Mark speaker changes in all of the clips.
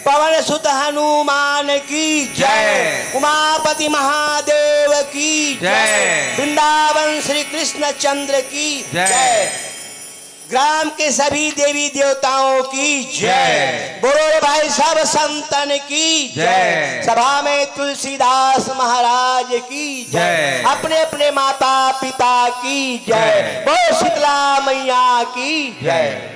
Speaker 1: पवन सुत हनुमान की जय। उमापति महादेव की जय। वृंदावन श्री कृष्ण चंद्र की जय। ग्राम के सभी देवी देवताओं की जय। बोलो भाई सब संतन की जय। सभा में तुलसीदास महाराज की जय। अपने अपने माता पिता की जय। बोलो शीतला मैया की जय।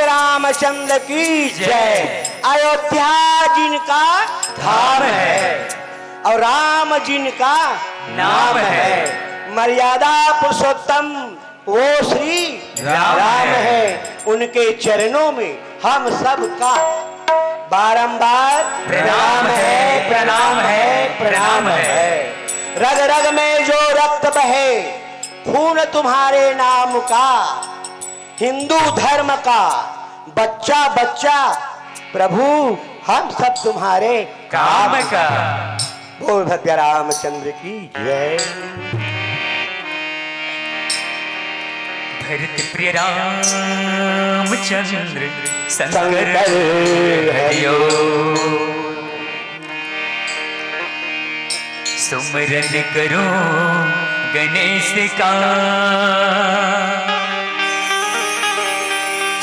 Speaker 1: रामचंद्र की जय। अयोध्या जिनका धाम है और राम जिनका नाम है। मर्यादा पुरुषोत्तम वो श्री राम है। उनके चरणों में हम सब का बारंबार प्रणाम है, प्रणाम है, प्रणाम है। रग रग में जो रक्त बहे खून तुम्हारे नाम का, हिंदू धर्म का बच्चा बच्चा प्रभु हम सब तुम्हारे काम का। बोल भद्र रामचंद्र की जय।
Speaker 2: भरत प्रिय रामचंद्र
Speaker 1: शंकर हरियो।
Speaker 2: सुमरन करो गणेश का,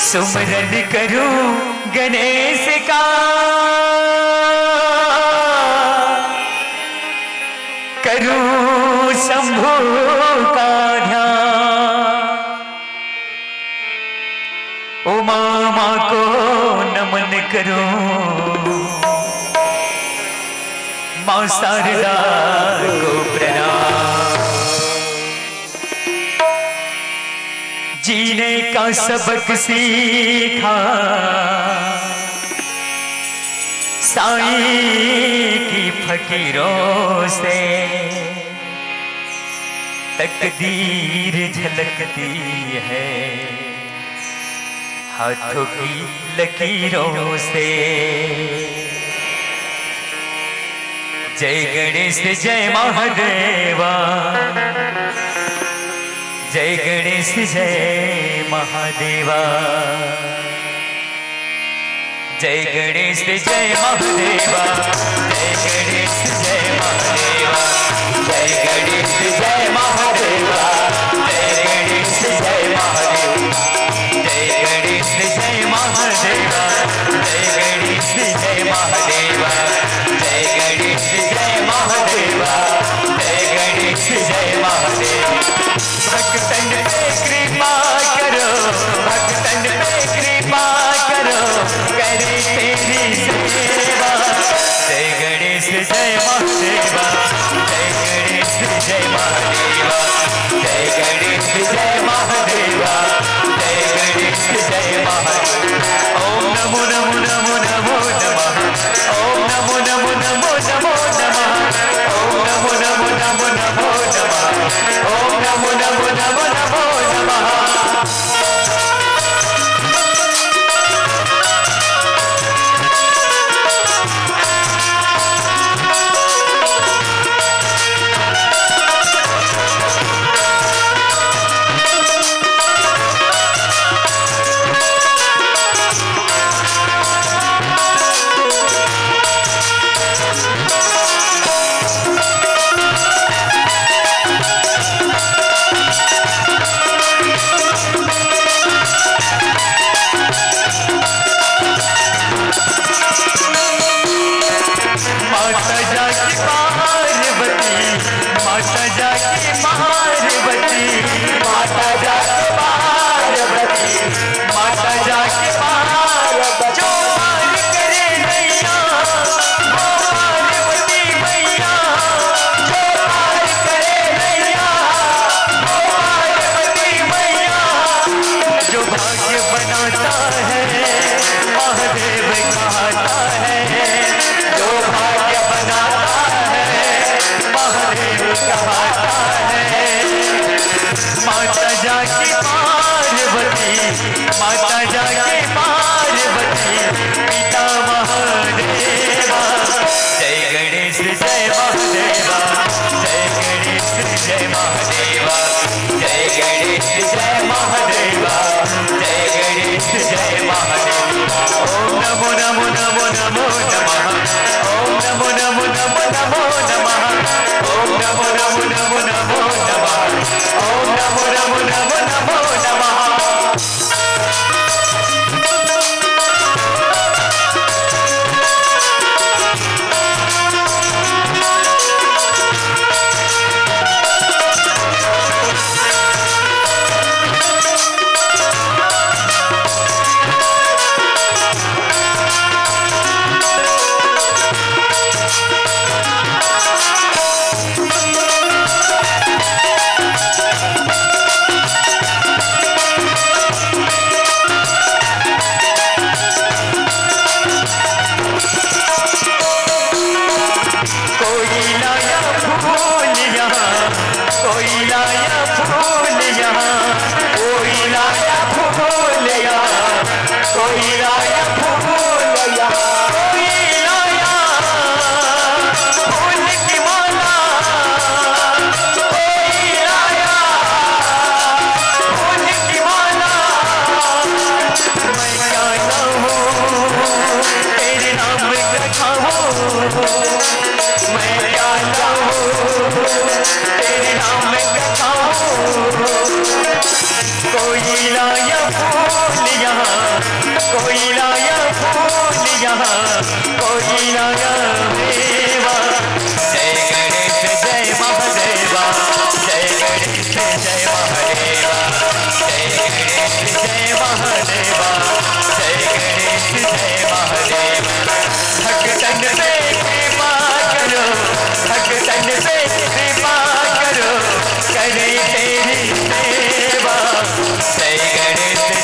Speaker 2: सुमरन करूं गणेश का, करूं शंभु का ध्यान, उमा मां को नमन करूं, मां शारदा को प्रणाम। जीने का सबक सीखा साईं की फकीरों से, तकदीर झलकती है हाथों की लकीरों से। जय गणेश जय महादेवा, जय गणेश जय महादेवा, जय गणेश जय महादेवा, जय गणेश जय महादेवा, जय गणेश जय महादेवा, जय गणेश जय महादेवा, जय गणेश जय महादेवा, जय गणेश जय महादेवा, जय गणेश जय महादेवा, जय गणेश जय महादेवा। भक्तन पे कृपा करो, भक्तन पे कृपा करो, करे तेरी सेवा। जय गणेश जय महादेवा, जय गणेश जय महादेवा, जय गणेश जय महादेवा, जय गणेश जय महादेवा। ओम नमो नमो नमो नमो नमः, ओम नमो नमो नमो नमो नमः, ओम नमो नमो नमो नमो नमः, ओम नमो नमो नमो नमो नमः। माता जाके पार्वती पिता महादेवा। जय गणेश जय महादेवा, जय गणेश जय महादेवा, जय गणेश जय महादेवा, जय गणेश जय महादेवा। ओम नमो नमो नमो नमो नमः, ओम नमो नमो नमो नमो नमः, ओम नमो नमो नमो नमो नमः, ओम नमो नमो नमो नमो नमः।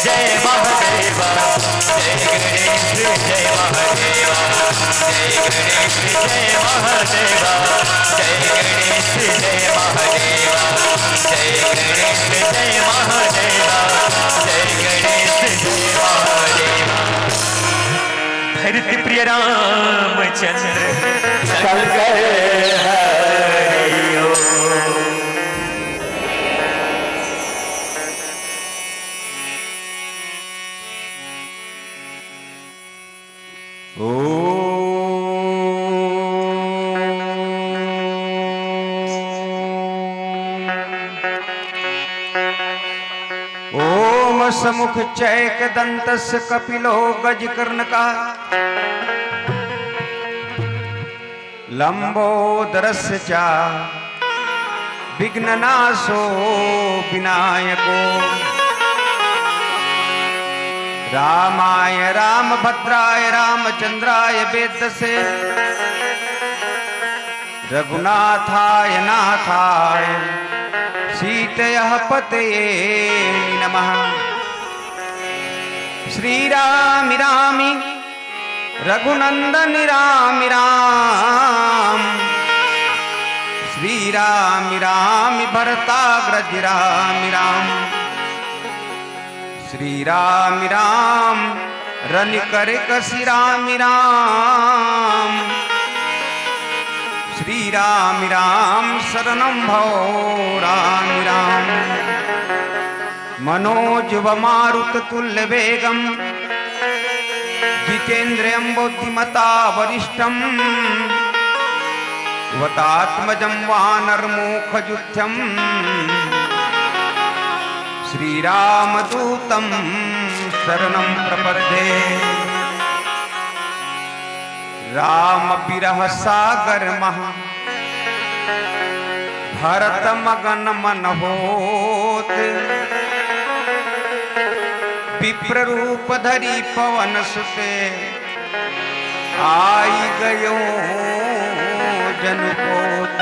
Speaker 2: जय महादेवा, जय जय महादेवा जय गणेश जय महादेवा जय गणेश जय महादेवा जय गणेश जय महादेवा जय गणेश जय महादेवा धरती प्रिय रामचंद्र शंकर हरिओ
Speaker 3: ओम समुख चैक दंतस्य कपिलो गजकर्णका लंबोदरस्य च विघ्ननाशो विनायको रामाय रामभद्राय रामचंद्राय वेदसे रघुनाथाय नाथाय सीतयः पतये नमः। श्रीरामि रामि रघुनंदन रामि राम श्रीरामि रामि भरताग्रज रामि राम श्रीरामि राम रनिकर कसी रामि राम श्रीरामि राम शरणं भो रामि राम मनोजव मारुत तुल्य वेगम जितेन्द्रियं बुद्धिमता वरिष्ठम वतात्मजं वानरमूखजुत्यं श्रीरामदूतं शरणं प्रपद्ये। राम बिरह सागर महा भरत मगन मन होत विप्र रूप धरी पवन सुते आई गयो जनुकोत।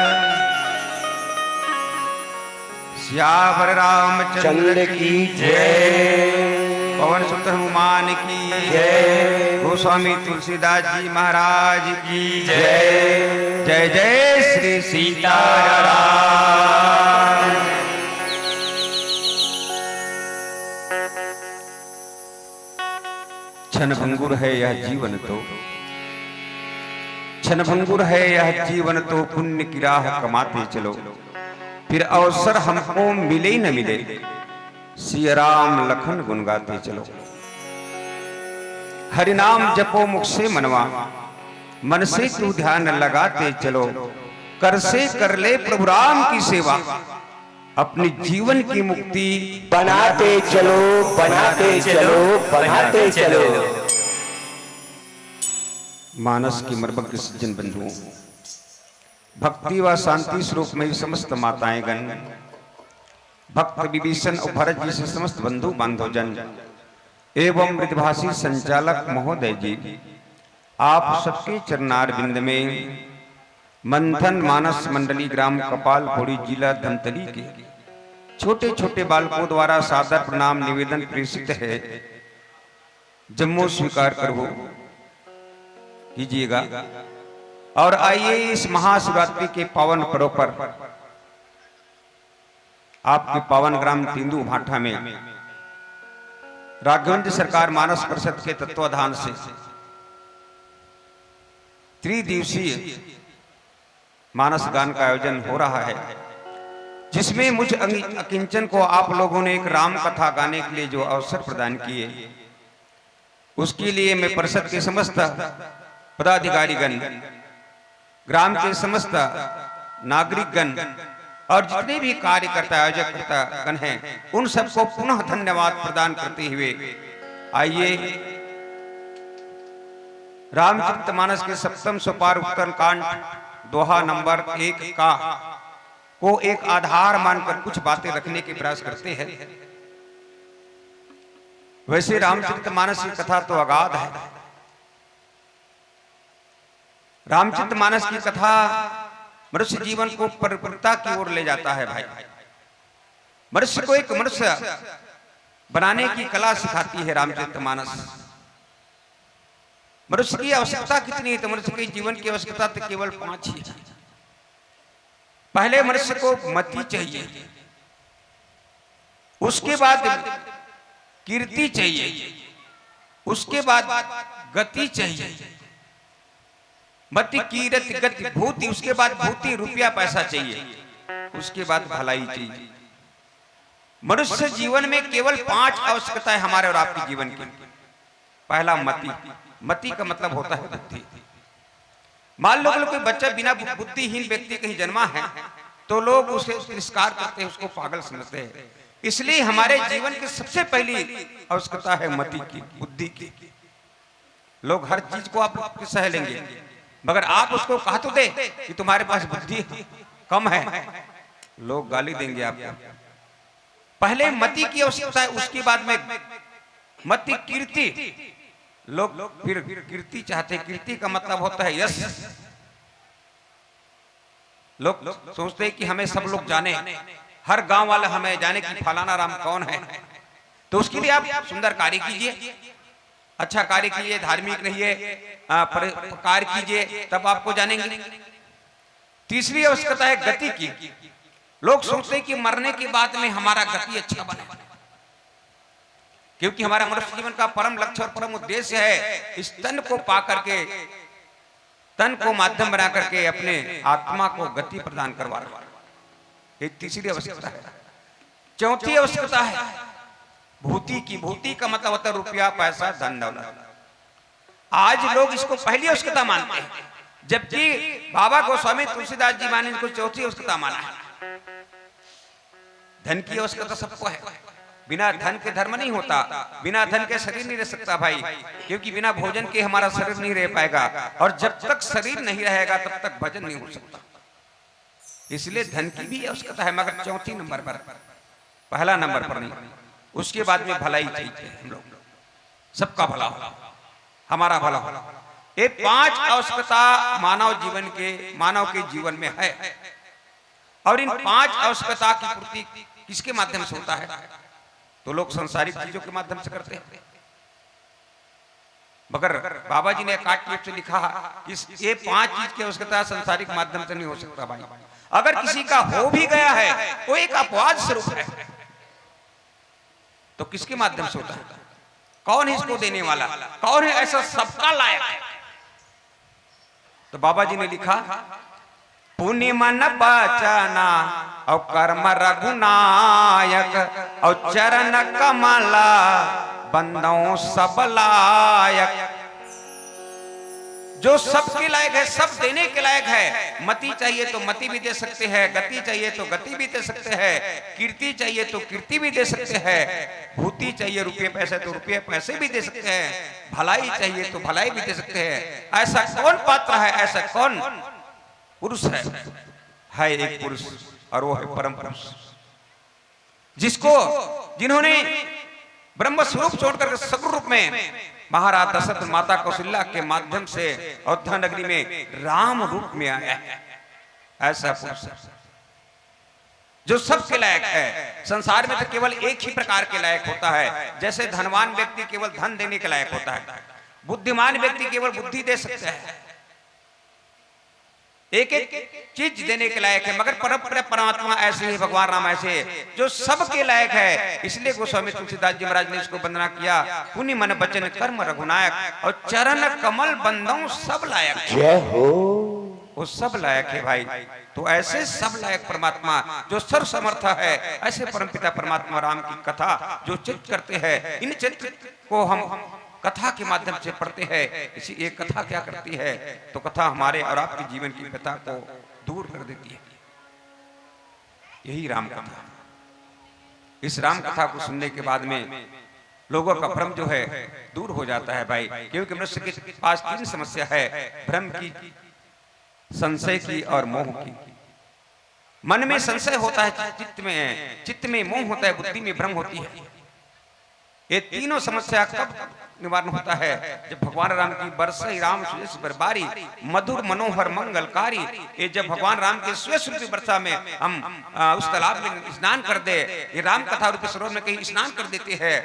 Speaker 3: श्यावर रामचंद्र की जय पवन सुत हनुमान की जय गोस्वामी तुलसीदास जी महाराज की जय जय जय श्री सीताराम। क्षणभंगुर है यह जीवन तो क्षणभंगुर है यह जीवन तो पुण्य की राह कमाते चलो फिर अवसर हमको मिले न मिले सिया राम लखन गुन गाते चलो। हरि नाम जपो मुख से मनवा मन से तू ध्यान लगाते चलो कर से कर ले प्रभु राम की सेवा अपने जीवन की मुक्ति
Speaker 1: बनाते चलो बनाते चलो बनाते चलो।
Speaker 3: मानस की मर्मज्ञ सज्जन बंधुओं भक्ति व शांति स्वरूप में समस्त माताएं गण भक्त विभीषण और भरत जी से समस्त बंधु बांधव जन एवं मृदभाषी संचालक महोदय जी आप सबके चरणार बिंद में मंथन मानस मंडली ग्राम कपाल पोड़ी जिला धमतरी के छोटे छोटे बालकों द्वारा सादर प्रणाम निवेदन प्रेषित है। जम्मू स्वीकार करो कीजिएगा और आइए इस महाशिवरात्रि के पावन पर्व पर आपके पावन ग्राम तेंदु भाठा में राघवेंद्र सरकार मानस परिषद के तत्वाधान से त्रिदिवसीय मानस गान का आयोजन हो रहा है जिसमें मुझ अकिंचन को आप लोगों ने एक राम कथा गाने के लिए जो अवसर प्रदान किए उसके लिए मैं परिषद के समस्त पदाधिकारीगण ग्राम के समस्त नागरिकगण और जितने भी कार्यकर्ता आयोजक गण हैं उन सबको पुनः धन्यवाद प्रदान करते हुए आइए रामचरितमानस के सप्तम सोपान उत्तर कांड दोहा नंबर 1 का को एक आधार मानकर कुछ बातें रखने के प्रयास करते हैं। वैसे रामचरितमानस की कथा तो अगाध है। रामचरितमानस की कथा मनुष्य जीवन को परिपूर्णता की ओर ले जाता है भाई। मनुष्य को एक मनुष्य बनाने की कला सिखाती है रामचरितमानस। मनुष्य की आवश्यकता कितनी है? तो मनुष्य के जीवन की आवश्यकता तो केवल 5 ही है। पहले मनुष्य को मति चाहिए, उसके बाद कीर्ति चाहिए, उसके बाद गति चाहिए, मति कीरति गति भूति, उसके बाद भूति रुपया पैसा चाहिए, उसके बाद भलाई चाहिए। मनुष्य जीवन में केवल 5 आवश्यकताएं हमारे और आपके जीवन की। पहला मति, मति का मतलब होता है बुद्धि। मान लो कोई बच्चा बिना बुद्धिहीन व्यक्ति कहीं जन्मा है तो लोग उसे तिरस्कार करते हैं, उसको पागल समझते हैं। इसलिए हमारे जीवन की सबसे पहली आवश्यकता है मति की, बुद्धि की। लोग हर चीज को आप सह लेंगे, मगर आप उसको कहा तो दे कि तुम्हारे पास बुद्धि कम है, लोग गाली देंगे आपको। पहले मति की आवश्यकता है, उसके बाद में मति कीर्ति। लोग फिर कीर्ति चाहते हैं। कीर्ति का मतलब होता है यश। लोग सोचते हैं कि हमें सब लोग जाने, हर गांव वाला हमें जाने कि फलाना राम कौन है। तो उसके लिए आप सुंदर कार्य कीजिए, अच्छा कार्य कीजिए, धार्मिक रहिए, कार्य कीजिए, तब आपको जानेंगे। तीसरी आवश्यकता है गति की। लोग सोचते हैं कि मरने के बाद में हमारा गति अच्छा बने, क्योंकि हमारा मनुष्य जीवन का परम लक्ष्य और परम उद्देश्य है इस तन को पा करके, तन को माध्यम बना करके अपने आत्मा को गति प्रदान करवाना। ये तीसरी आवश्यकता है। चौथी आवश्यकता है भूति की। भूति का मतलब होता है रुपया पैसा धन दौलत। आज लोग इसको पहली आवश्यकता मानते हैं, जबकि बाबा गोस्वामी तुलसीदास जी माने इसको चौथी आवश्यकता माना है। धन की आवश्यकता सबको है, बिना धन के धर्म नहीं होता, बिना धन के शरीर नहीं रह सकता भाई, क्योंकि बिना भोजन के हमारा शरीर नहीं रह पाएगा, और जब तक शरीर नहीं रहेगा तब तक भजन नहीं हो सकता। इसलिए धन की भी आवश्यकता है, मगर चौथी नंबर पर, पहला नंबर पर नहीं। उसके बाद में भलाई चाहिए, हम लोग सबका भला हो, हमारा भला हो। ये 5 आवश्यकता मानव के जीवन में है, और इन 5 आवश्यकता की पूर्ति किसके माध्यम से होता है? तो लोग संसारिक चीजों के माध्यम से करते हैं। मगर बाबा जी ने काट से लिखा कि ये 5 चीज की आवश्यकता संसारिक माध्यम से नहीं हो सकता भाई। अगर किसी का हो भी गया है वो एक अपवाद स्वरूप है, तो किसके माध्यम से होता है? कौन है इसको देने वाला? कौन है ऐसा सबका लायक? तो बाबा जी ने लिखा पुण्य मन बचना और कर्म रघुनायक और चरण कमला बंदों सब लायक। जो सबके लायक है, सब देने के लायक है। मति चाहिए तो मति भी दे सकते हैं, गति चाहिए तो गति भी दे सकते हैं, कीर्ति चाहिए तो कीर्ति भी दे सकते हैं, भूति चाहिए रुपये पैसे तो रुपये पैसे भी दे सकते हैं, भलाई चाहिए तो भलाई भी दे सकते हैं। ऐसा कौन पात्र है, ऐसा कौन पुरुष है एक पुरुष, और वो है परम पुरुष, जिन्होंने ब्रह्म स्वरूप छोड़कर सगुण रूप में महाराज दशरथ माता कौशल्या के माध्यम से अयोध्या नगरी में राम रूप में आया है। ऐसा पुरुष जो सबके लायक है। संसार में तो केवल एक ही प्रकार के लायक होता है, जैसे धनवान व्यक्ति केवल धन देने के लायक होता है, बुद्धिमान व्यक्ति केवल बुद्धि दे सकता है, एक एक चीज देने के लायक है। मगर परमात्मा ऐसे ही, भगवान राम ऐसे जो सबके लायक है। इसलिए गोस्वामी तुलसीदास जी महाराज ने इसको वंदना किया, पुण्य मन बचन कर्म रघुनायक और चरण कमल बंदों सब लायक।
Speaker 1: जय हो।
Speaker 3: वो सब लायक है भाई। तो ऐसे सब लायक परमात्मा जो सर्व समर्थ है, ऐसे परमपिता परमात्मा राम की कथा जो चित्त करते हैं, इन चित्त को हम कथा के माध्यम से पढ़ते हैं। इसी एक कथा क्या करती है? तो कथा हमारे और आपके जीवन की व्यथा को दूर कर देती है। यही राम कथा। इस राम कथा को सुनने के बाद में लोगों का भ्रम जो है दूर हो जाता है भाई, क्योंकि मनुष्य के पास 3 समस्या है, भ्रम की, संशय की और मोह की। मन में संशय होता है, चित्त में मोह होता है, बुद्धि में भ्रम होती है। ये तीनों समस्या कब निवारण होता है? जब भगवान राम की बरसई राम सुयस बरबारी मधुर मनोहर मंगलकारी। ये जब भगवान राम के सुयस रूपी वर्षा में हम उस तालाब में स्नान कर दे, ये राम कथा रूपी सरोवर में कहीं स्नान कर देते हैं,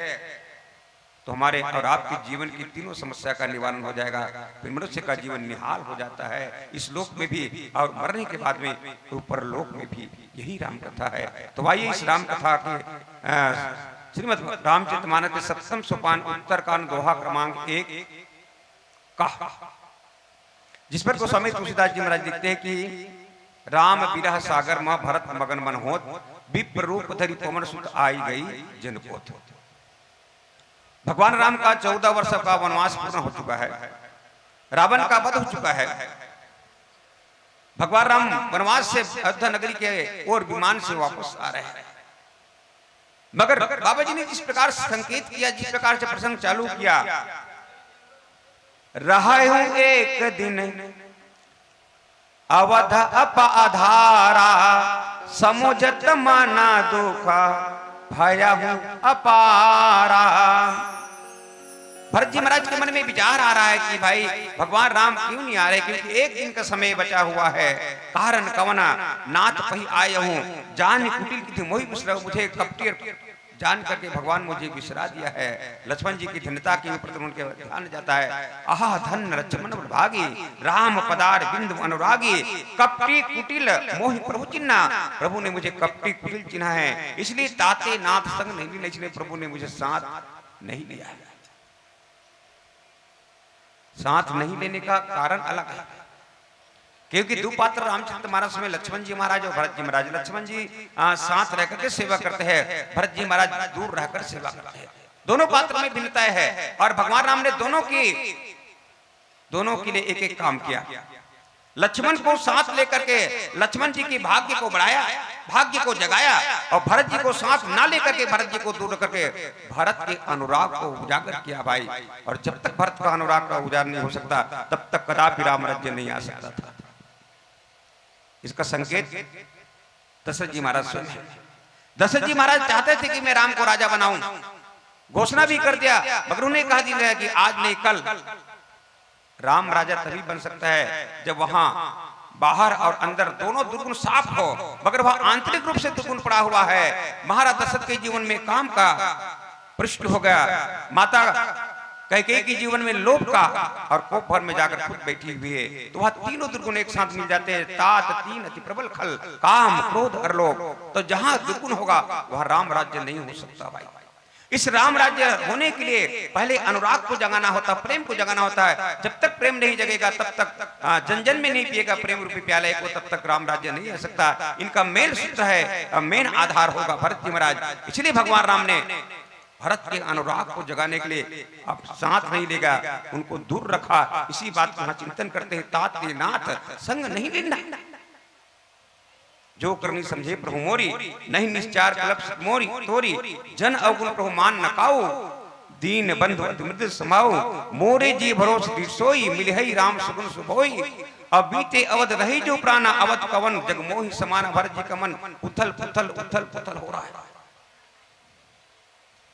Speaker 3: तो हमारे और आपके जीवन की तीनों समस्या का निवारण हो जाएगा। फिर मनुष्य का जीवन निहाल हो जाता है, इस लोक में भी और मरने के बाद में ऊपर लोक में भी। यही राम कथा है। तो आइए इस राम कथा के श्रीमद् रामचरितमानस के 7वें सोपान उत्तरकांड दोहा क्रमांक 1 का, जिस पर गोस्वामी तुलसीदास जी महाराज लिखते हैं कि राम विरह सागर मां भरत मगन मन होत, विप्र रूप धरि पवन सुत आई गई जनपोत। भगवान राम का 14 वर्ष का वनवास पूर्ण हो चुका है, रावण का वध हो चुका है। भगवान राम वनवास से अयोध्या नगरी के और विमान से वापस आ रहे हैं। मगर बाबा जी ने जिस प्रकार संकेत किया, जिस प्रकार से प्रसंग चालू किया, रहा हूं एक दिन अवध अपाधारा, समुझत माना दुखा भया हूं अपारा। भरत जी महाराज के मन में विचार आ रहा है कि भाई भगवान राम क्यों नहीं आ रहे, क्योंकि एक दिन का समय बचा हुआ है। कारण कवना नाथ पही आए हूं, जान कुटिल की थी मोहि बिसरा, मुझे कपटी जान करके भगवान मुझे बिसरा दिया है। लक्ष्मण जी की धन्यता के ऊपर उनके ध्यान जाता है। आहा धन लक्ष्मण भागी, राम पदार बिंदु अनुरागी, कपटी कुटिल मोहि प्रभु चिन्हा। प्रभु ने मुझे कपटी कुटिल चिन्हा है, इसलिए ताते नाथ संग नहीं लिया, इसलिए प्रभु ने मुझे साथ नहीं लिया है। साथ नहीं लेने का कारण अलग है, क्योंकि दो पात्र रामचरितमानस में लक्ष्मण जी महाराज और भरत जी महाराज। लक्ष्मण जी साथ रहकर के सेवा करते हैं, भरत जी महाराज दूर रहकर सेवा करते हैं। दोनों पात्र में भिन्नताएं है, और भगवान राम ने दोनों के लिए एक एक काम किया। लक्ष्मण को साथ लेकर के लक्ष्मण जी की भाग्य को बढ़ाया, भाग्य को जगाया, और भरत जी को साथ ना लेकर के भरत जी को दूर करके भरत के अनुराग को उजागर किया भाई। और जब तक भरत का अनुराग का उजागर नहीं हो सकता, तब तक कदापि राम राज्य नहीं आ सकता था। इसका संकेत दशरथ जी महाराज स्वयं है। दशरथ जी महाराज चाहते थे कि मैं राम को राजा बनाऊं, घोषणा भी कर दिया, मगर उन्हें कहा दिया कि आज नहीं कल राम राजा तभी बन सकता है जब वहां बाहर और अंदर दोनों दुर्गुण साफ हो। मगर वह आंतरिक रूप से दुर्गुण पड़ा हुआ है। महाराज दशरथ के जीवन में काम का पृष्ठ हो गया, माता कैकेयी के जीवन में लोभ का और कोप भर में जाकर खुद बैठी हुई है। तो वह तीनों दुर्गुण एक साथ मिल जाते हैं, तात तीन अति प्रबल खल, काम क्रोध और लोभ। तो जहां दुर्गुण होगा वह राम राज्य नहीं हो सकता भाई। इस राम राज्य होने के लिए पहले अनुराग को जगाना होता, प्रेम को जगाना होता है। जब तक प्रेम नहीं जगेगा, तब तक जन जन में नहीं पिएगा प्रेम रूपी प्याले को, तब तक राम राज्य नहीं हो सकता। इनका मेन सूत्र है, मेन आधार होगा भरत जी महाराज। इसलिए भगवान राम ने भरत के अनुराग को जगाने के लिए अब साथ नहीं लेगा, उनको दूर रखा। इसी बात को चिंतन करते हैं, तात नाथ संग नहीं लेना, जो करनी समझे प्रभु मोरी, नहीं निश्चार कलप मोरी तोरी, जन अवगुण प्रभु मान नकाऊ, दीन बंधु अति मृदु समाओ, मोरे जी भरोस सोई, मिलहि राम सुगुन सुभोई, अब बीते अवध रही जो प्राणा, अवध कवन जग मोहि समान, भरत जी का मन उथल पुथल हो रहा है।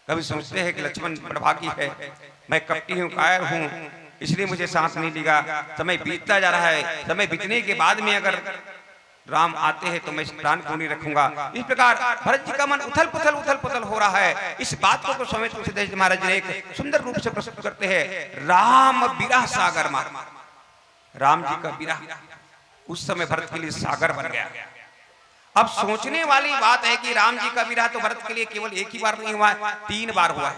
Speaker 3: कभी सोचते हैं कि लक्ष्मण बड़भागी है, मैं कपटी हूँ, कायर हूँ, इसलिए मुझे साथ नहीं लिया। समय बीतता जा रहा है, समय बीतने के बाद में अगर राम आते हैं तो मैं प्राण को नहीं रखूंगा। इस प्रकार भरत जी का मन उथल पुथल हो रहा है। इस बात को स्वामी तुलसीदास जी महाराज ने एक सुंदर रूप से प्रस्तुत करते हैं। राम विरह सागर मार, राम जी का विरह उस समय भरत के लिए सागर बन गया। अब सोचने वाली बात है कि राम जी का विरह तो भरत के लिए केवल एक ही बार नहीं हुआ है, 3 बार हुआ है।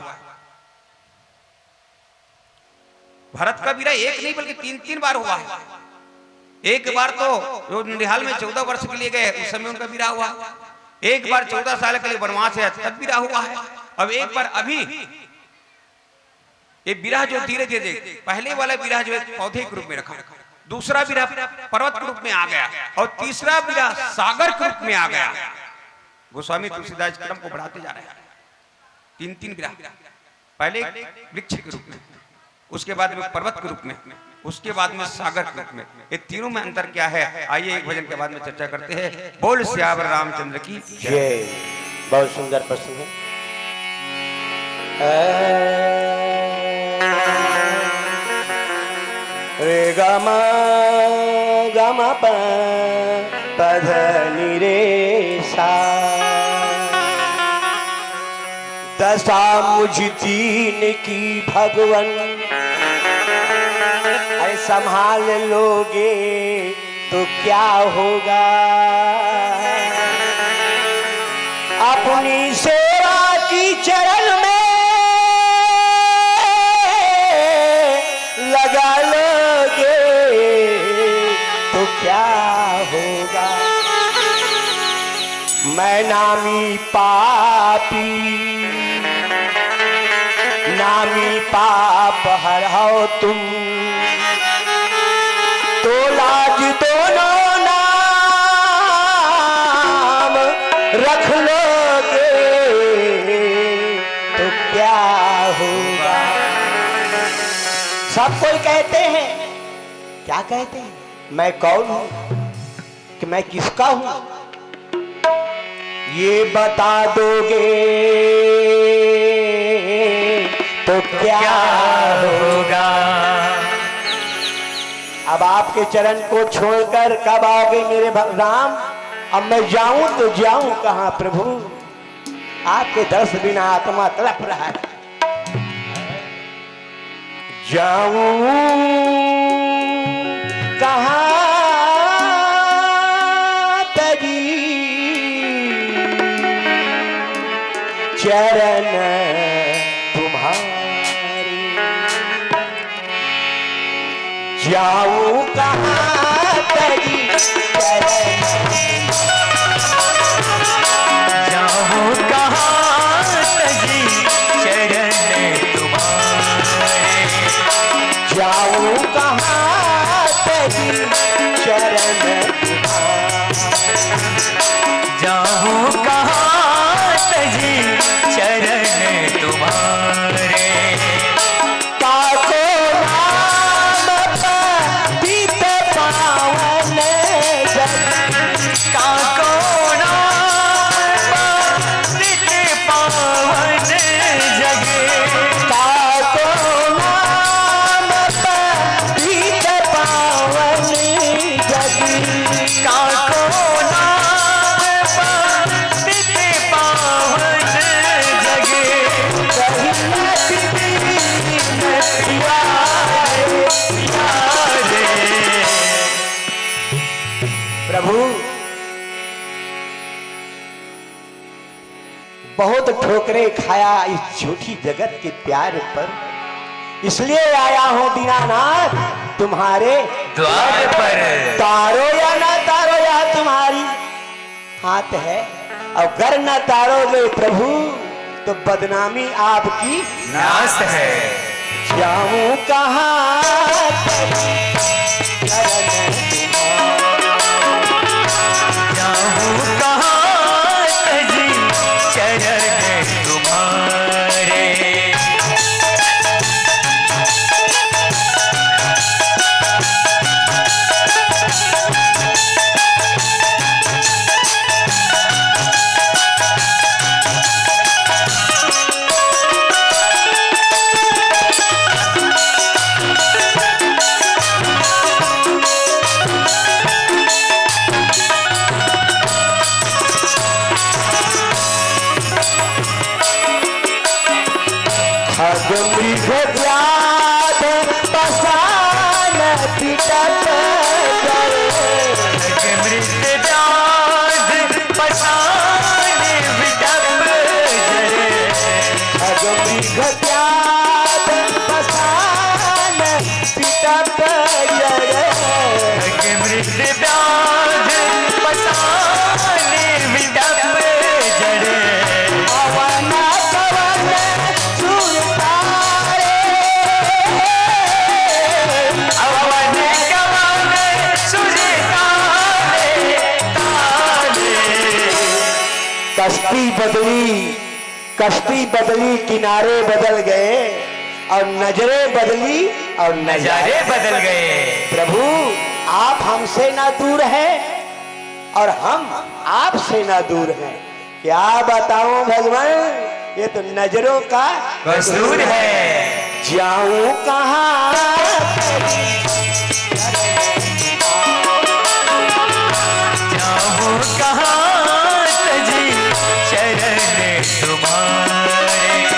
Speaker 3: भरत का विरह एक नहीं बल्कि 3 बार हुआ है। एक बार तो जो निहाल में 14 वर्ष के लिए गए, उस समय उनका विरह हुआ। एक बार 14 साल के लिए वनवास है, तब विरह हुआ है। अब एक बार अभी ये विरह जो धीरे धीरे, पहले वाला विरह जो है पौधे के रूप में रखा, दूसरा विरह पर्वत के रूप में आ गया, और तीसरा विरह सागर के रूप में आ गया। गोस्वामी तुलसीदास क्रम को बढ़ाते जा रहे हैं। 3 विरह, पहले वृक्ष के रूप में, उसके बाद में पर्वत के रूप में, उसके बाद में सागर के रूप में। ये तीनों में अंतर क्या है, आइए एक भजन के बाद में चर्चा करते हैं। बोल सियावर रामचंद्र की
Speaker 1: जय। बहुत सुंदर प्रश्न है। रे गामा गामा पध नि रे सा, दशा मुझ दीन की भगवन, अरे संभाल लोगे तो क्या होगा। अपनी सेवा की चरण में लगा लोगे तो क्या होगा। मैं नामी पापी, नामी पाप हराओ तुम, तो लाज दोनों नाम रख लोगे तो क्या होगा। सब कोई कहते हैं, क्या कहते हैं, मैं कौन हूं, कि मैं किसका हूं। ये बता दोगे तो क्या
Speaker 2: होगा।
Speaker 1: अब आपके चरण को छोड़कर कब आओगे मेरे राम। अब मैं जाऊं तो जाऊं कहां प्रभु, आपके दर्श बिना आत्मा तड़प रहा है। जाऊं कहां तेरी चरण तुम्हारे, जाऊं कहां तेरी चरण,
Speaker 2: जाऊं कहां तेरी चरण तुम्हारे,
Speaker 1: जाऊं कहां तेरी चरण तुम्हारे,
Speaker 2: जाऊं कहां तेरी चरण तुम्हारे।
Speaker 1: काको नाम पतित पावन जग,
Speaker 2: काको नाम पतित पावन जग,
Speaker 1: काको नाम पतित पावन जग,
Speaker 2: काको नाम पतित पावन जग।
Speaker 1: कहीं प्रभु बहुत ठोकरें खाया इस झूठी जगत के प्यार पर, इसलिए आया हूं दीनानाथ तुम्हारे
Speaker 2: द्वार पर।
Speaker 1: तारो या ना तारो या तुम्हारी हाथ है, अगर न तारोगे प्रभु तो बदनामी आपकी
Speaker 2: नाश है।
Speaker 1: जाऊं कहां तेरी चरण
Speaker 2: जाऊं कहां तेरी चरण तुम्हारे।
Speaker 1: मृगव्याध पसान पिटत
Speaker 2: मृत व्याध पसान विटप जरे।
Speaker 1: मृगव्याध पसान पिटत
Speaker 2: मृत व्याध पसान विटप जरे।
Speaker 1: पवन पवन सुरतारे
Speaker 2: अवन कवन सुरतारे तारे।
Speaker 1: कश्ती बदली किनारे बदल गए और नजरें बदली और
Speaker 2: नजारे बदल गए।
Speaker 1: प्रभु आप हमसे ना दूर हैं और हम आपसे ना दूर हैं। क्या बताऊं भगवान, ये तो नजरों का
Speaker 2: कसूर है।
Speaker 1: जाऊं कहां
Speaker 2: जाऊं कहां तजी चरण तुम्हारे।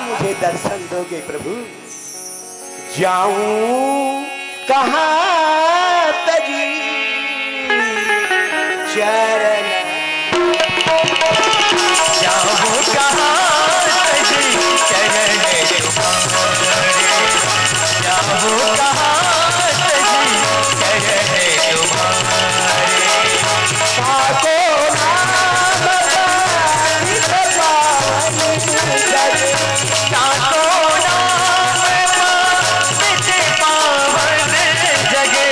Speaker 1: मुझे दर्शन दोगे प्रभु? जाऊं कहाँ तजी चरण,
Speaker 2: जाऊं कहाँ तजी चरण तुम्हारे, जाऊं कहाँ तजी चरण तुम्हारे।
Speaker 1: साको नाम गाई पावन जग,
Speaker 2: साको नाम पावित पावन जगे,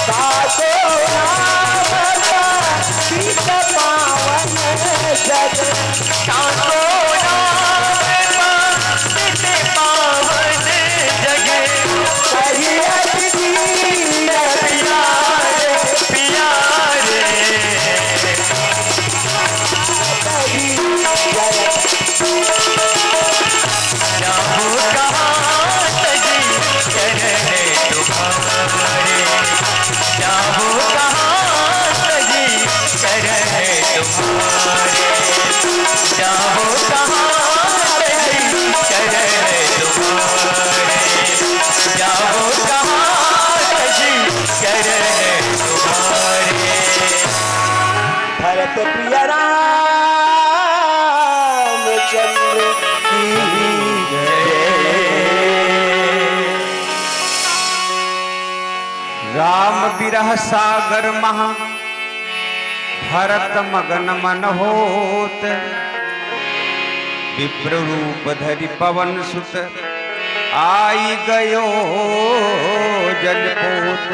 Speaker 1: साको नाम गाई पावन जग,
Speaker 2: साको नाम पावित पावन जगे।
Speaker 1: कहिए दीन
Speaker 2: प्यारे प्यारे
Speaker 1: कही जय।
Speaker 2: जाऊं कहाँ तजी चरण तुम्हारे, जाऊं कहाँ तजी चरण तुम्हारे, जाऊं कहाँ तजी चरण तुम्हारे, जाऊं कहाँ तजी चरण तुम्हारे।
Speaker 1: भरत प्रिय रामचंद्र की
Speaker 3: राम बिरह सागर महा भरत मगन मन होत, विप्र रूप धरि पवन सुत आई गयो जलपोत।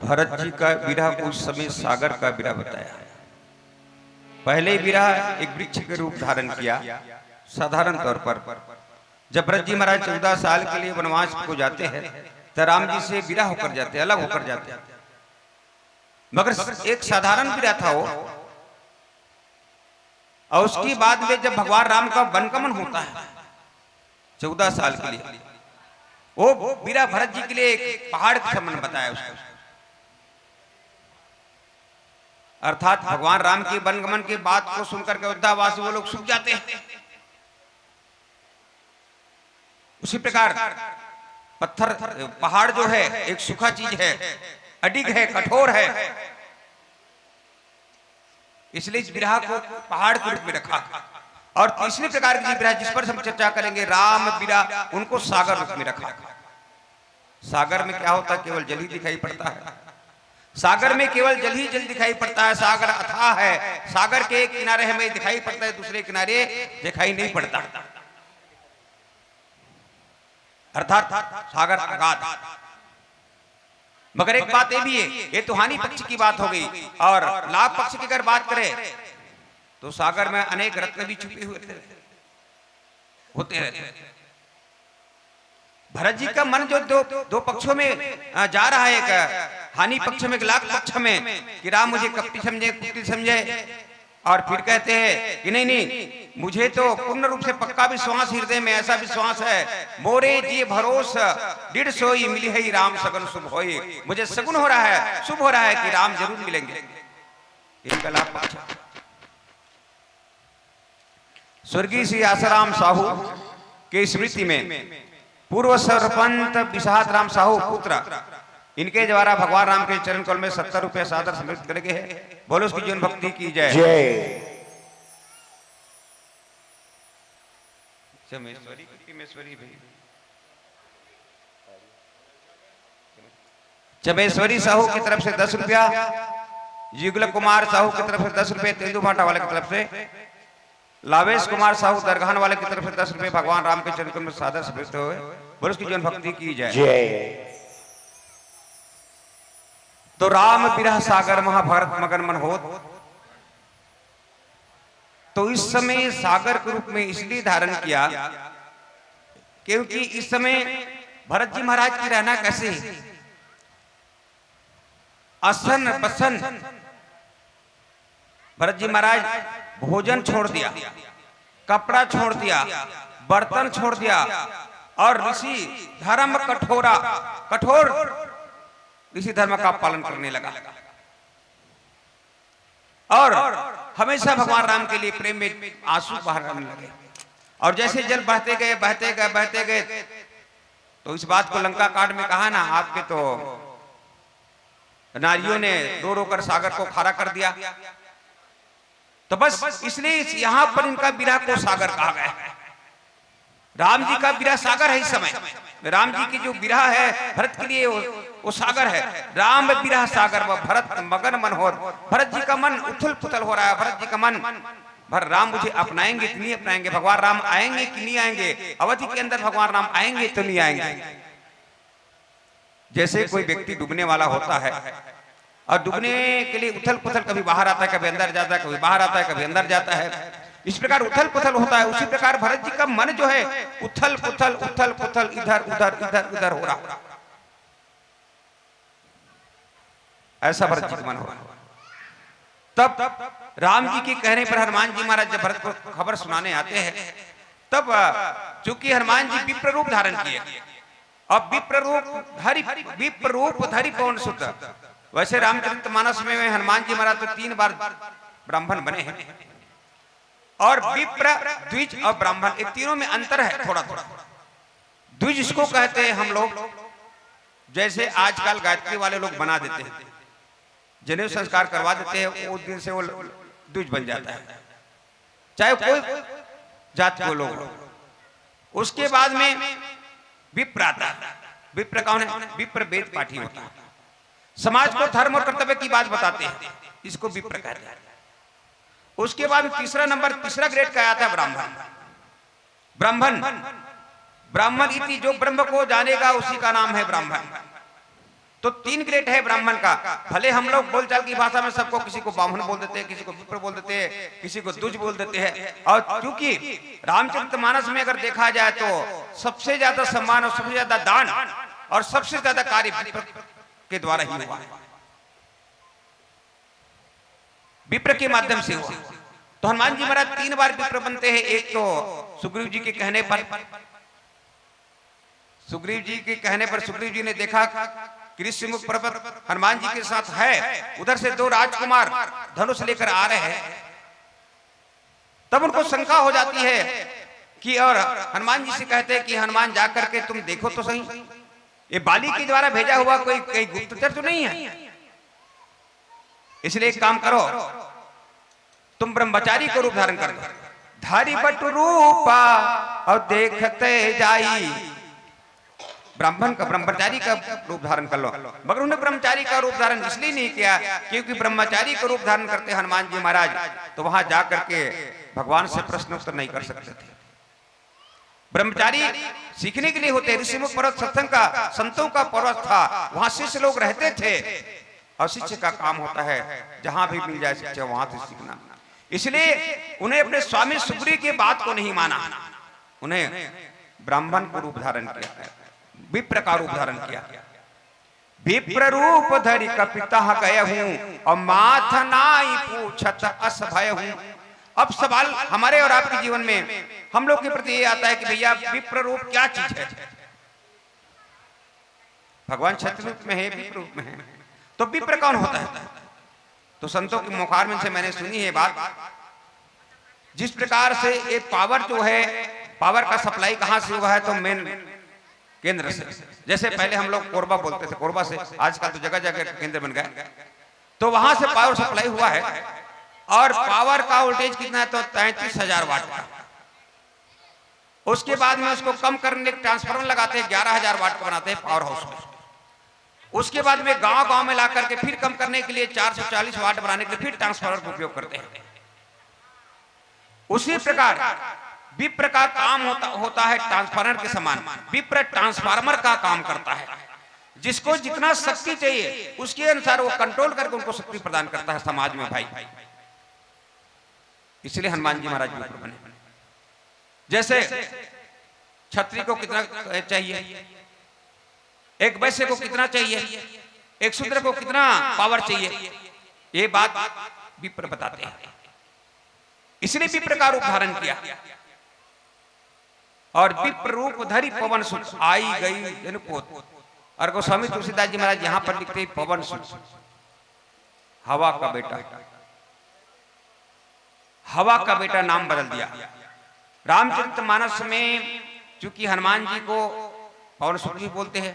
Speaker 3: भरत जी का विरह को उस समय सागर का विरह बताया। पहले विरह एक वृक्ष के रूप धारण किया साधारण तौर पर। जब भरत जी महाराज 14 साल के लिए वनवास को जाते हैं तो राम जी से विरह होकर जाते, अलग होकर जाते, मगर एक साधारण विरह था वो। और उसके बाद में जब भगवान राम का वनगमन होता है 14 साल के लिए, वो विरह भरत जी के लिए एक पहाड़ के समान बताया उसको। अर्थात भगवान राम के वनगमन की बात को सुनकर के अयोध्यावासी वो लोग सूख जाते हैं। उसी प्रकार पत्थर पहाड़ जो है एक सूखा चीज है, अडिग है, कठोर है, इसलिए इस विरह को पहाड़ के रूप में रखा। और तीसरे प्रकार की विरह जिस पर हम चर्चा करेंगे राम विरह, उनको सागर रूप में रखा। सागर में क्या होता है? केवल जल ही दिखाई पड़ता है। सागर में केवल जल ही जल दिखाई पड़ता है। सागर अथाह है, सागर के एक किनारे हमें दिखाई पड़ता है, दूसरे किनारे दिखाई नहीं पड़ता, अर्थात सागर अगाध। मगर एक बात ये भी है, ये तो हानि पक्ष की बात हो गई। और लाभ पक्ष की अगर बात करें तो सागर में अनेक रत्न भी छुपे हुए होते रहते। भरत जी का मन जो दो पक्षों में जा रहा है, एक हानि पक्ष में, एक लाभ पक्ष में, कि राम मुझे कपटी समझे, कुटिल समझे, और फिर कहते हैं कि नहीं नहीं, मुझे तो पूर्ण रूप से पक्का विश्वास, हृदय में ऐसा विश्वास है, मोरे जी भरोस दृढ़ सोई मिली है राम सगुन शुभ होई। मुझे सगुन हो रहा है, शुभ हो रहा है कि राम जरूर मिलेंगे। इनका लाभ पक्ष। स्वर्गीय श्री आसाराम साहू के स्मृति में पूर्व सरपंच विषाद राम साहू पुत्र, इनके द्वारा भगवान राम के चरण कमल में 70 रुपये सादर समर्पित करेंगे हैं। बोलो उसकी जीवन भक्ति की जय।
Speaker 1: जय।
Speaker 3: चमेश्वरी साहू की तरफ से 10 रुपया, युगल कुमार साहू की तरफ से 10 रुपये, तेंदु भाटा वाले की तरफ से, लावेश कुमार साहू दरगाह वाले की तरफ से 10 रुपये भगवान राम के चरण कमल में सादर समर्पित हुए। बोलो उसकी जीवन भक्ति की जय।
Speaker 1: जय।
Speaker 3: तो राम विरह सागर महाभारत मगन मन होत, तो इस समय सागर के रूप में इसलिए धारण किया क्योंकि इस समय भरत जी महाराज की रहना कैसे है, असन बसन। भरत जी महाराज भोजन छोड़ दिया, कपड़ा छोड़ दिया, बर्तन छोड़ दिया, और ऋषि धर्म कठोर ऋषि धर्म का पालन करने लगा। और हमेशा भगवान राम के लिए प्रेम में आंसू बहाने लगे। और जैसे जल बहते गए बहते गए बहते गए, तो इस बात को लंका कांड में कहा ना, आपके तो नारियों ने रो रो कर सागर को खारा कर दिया। तो बस इसलिए यहां पर इनका विरह को सागर कहा गया है। राम जी का विरह सागर है। इस समय राम जी की जो विरह है भरत के लिए वो सागर है। राम विरह सागर व भरत मगन मन हो। भरत जी का मन उथल पुथल हो रहा है। भरत जी का मन भर राम मुझे अपनाएंगे कि नहीं अपनाएंगे, भगवान राम आएंगे कि नहीं आएंगे, अवधि के अंदर भगवान राम आएंगे तो नहीं आएंगे। जैसे कोई व्यक्ति डूबने वाला होता है और डूबने के लिए उथल पुथल कभी बाहर आता है, कभी अंदर जाता है, कभी बाहर आता है, कभी अंदर जाता है, इस प्रकार उथल पुथल होता है। उसी प्रकार भरत जी का मन जो है उथल पुथल इधर उधर इधर उधर हो रहा। ऐसा भरत जी का मन हो रहा। तब राम जी के कहने पर हनुमान जी महाराज जब भरत को खबर सुनाने आते हैं, तब चूंकि हनुमान जी विप्र रूप धारण किए, अब विप्र रूप धरि पवन सुत। वैसे रामचरितमानस में हनुमान जी महाराज तो 3 बार ब्राह्मण बने हैं, और विप्र द्विज और ब्राह्मण ये तीनों में अंतर है थोड़ा थोड़ा। द्विज इसको कहते हैं हम लोग, जैसे आजकल गायत्री वाले लोग बना देते हैं, जनेऊ संस्कार करवा देते हैं, उस दिन से वो द्विज बन जाता है, चाहे कोई जाति को लोग। उसके बाद में विप्र आता है। विप्र कौन है? विप्र वेद पाठी होता है, समाज को धर्म और कर्तव्य की बात बताते हैं, इसको विप्र कहते हैं। उसके बाद तीसरा ग्रेड का आता है ब्राह्मण। ब्राह्मण इति जो ब्रह्म को जानेगा उसी का नाम है ब्राह्मण। तो 3 ग्रेड है ब्राह्मण का। भले हम लोग बोलचाल की भाषा में सबको, किसी को ब्राह्मण बोल देते हैं, किसी को विप्र बोल देते हैं, किसी को द्विज बोल देते हैं। और क्योंकि रामचरितमानस में अगर देखा जाए तो सबसे ज्यादा सम्मान और सबसे ज्यादा दान और सबसे ज्यादा कार्य विप्र के द्वारा ही हुआ है, विप्र के माध्यम से हुआ। तो हनुमान जी महाराज 3 बार विप्र बनते हैं। एक तो सुग्रीव जी के कहने पर, सुग्रीव जी ने देखा कि ऋषिमुख पर्वत हनुमान जी के साथ है, उधर से 2 राजकुमार धनुष लेकर आ रहे हैं। तब उनको शंका हो जाती है कि, और हनुमान जी से कहते हैं कि हनुमान जाकर के तुम देखो तो सही, ये बाली के द्वारा भेजा हुआ कोई गुप्तचर तो नहीं है, इसलिए एक काम करो, तुम ब्रह्मचारी को रूप धारण कर दो। धारी बट रूपा और देखते जाई। ब्राह्मण का ब्रह्मचारी का रूप धारण कर लो। मगर उन्हें ब्रह्मचारी का रूप धारण इसलिए नहीं किया क्योंकि ब्रह्मचारी का रूप धारण करते हनुमान जी महाराज तो वहां जाकर के भगवान से प्रश्न उत्तर नहीं कर सकते थे। ब्रह्मचारी सीखने के लिए होते। ऋषिमुख पर्वत सत्संग का, संतों का पर्वत था, वहां शिष्य लोग रहते थे, और शिष्य का काम होता है जहां भी मिल जाए शिक्षा वहां से सीखना। इसलिए उन्हें अपने स्वामी सुग्रीव की बात को नहीं माना, उन्हें ब्राह्मण को रूप धारण किया, विप्र का रूप धारण किया। विप्र रूप धरि कपिता गय हूं और माथ नाई पूछत अस भय हूं। अब सवाल हमारे और आपके जीवन में हम लोग के प्रति ये आता है कि भैया विप्र रूप क्या चीज है? भगवान क्षत्रिय रूप में है, विप्र रूप में है, तो विप्र कौन होता है? तो संतों के मुखारबिन से मैंने सुनी है बात, जिस प्रकार से ये पावर जो है, पावर का सप्लाई कहां से हुआ है? तो मेन केंद्र से। जैसे पहले हम लोग कोरबा बोलते थे, कोरबा से आजकल तो जगह जगह केंद्र बन गए, तो वहां से पावर सप्लाई हुआ है। और पावर का वोल्टेज कितना है? तो 33,000 वाट का। उसके बाद में उसको कम करने ट्रांसफार्मर लगाते हैं, 11,000 वाट का बनाते हैं पावर हाउस में। उसके बाद में गांव गांव में ला करके फिर कम करने के लिए 440 वाट बनाने के लिए फिर ट्रांसफार्मर का उपयोग करते हैं। उसी प्रकार विप्र का काम होता है ट्रांसफार्मर के समान। विप्र ट्रांसफार्मर का काम करता है, जिसको जितना शक्ति चाहिए उसके अनुसार वो कंट्रोल करके उनको शक्ति प्रदान करता है समाज में भाई। इसलिए हनुमान जी महाराज विप्र बने। जैसे क्षत्रिय को कितना चाहिए, एक वैश्य को कितना चाहिए, एक शूद्र को कितना पावर चाहिए, ये बात विप्र बताते हैं। इसलिए विप्र का रूप धारण किया। और विप्र रूप धरि पवन सुत आई गई जनपोत। और गोस्वामी तुलसीदास जी महाराज यहां पर लिखते हैं पवन सुत, हवा का बेटा। हवा का बेटा नाम बदल दिया। रामचरितमानस में चूंकि हनुमान जी को पवन सुत भी बोलते हैं,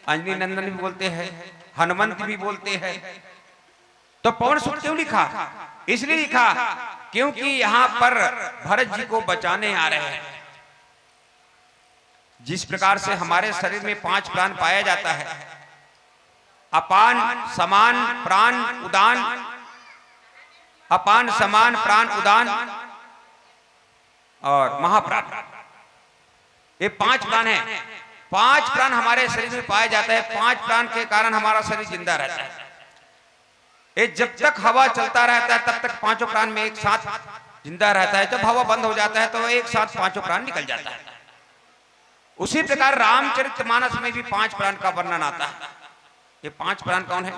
Speaker 3: अंजनी नंदन भी बोलते हैं, हनुमंत भी बोलते हैं, तो पवन सुत क्यों लिखा? इसलिए लिखा क्योंकि यहां पर भरत जी को बचाने आ रहे हैं। जिस प्रकार से हमारे शरीर में 5 प्राण पाया जाता है, अपान समान प्राण उदान, अपान समान प्राण उदान और महाप्राण, ये 5 प्राण हैं। 5 प्राण हमारे शरीर में पाया जाता है। 5 प्राण के कारण हमारा शरीर जिंदा रहता है। ये जब तक हवा चलता रहता है तब तक 5 प्राण में एक साथ जिंदा रहता है। जब हवा बंद हो जाता है तो एक साथ 5 प्राण निकल जाता है। उसी प्रकार रामचरितमानस में भी 5 प्राण का वर्णन आता है। ये 5 प्राण कौन है?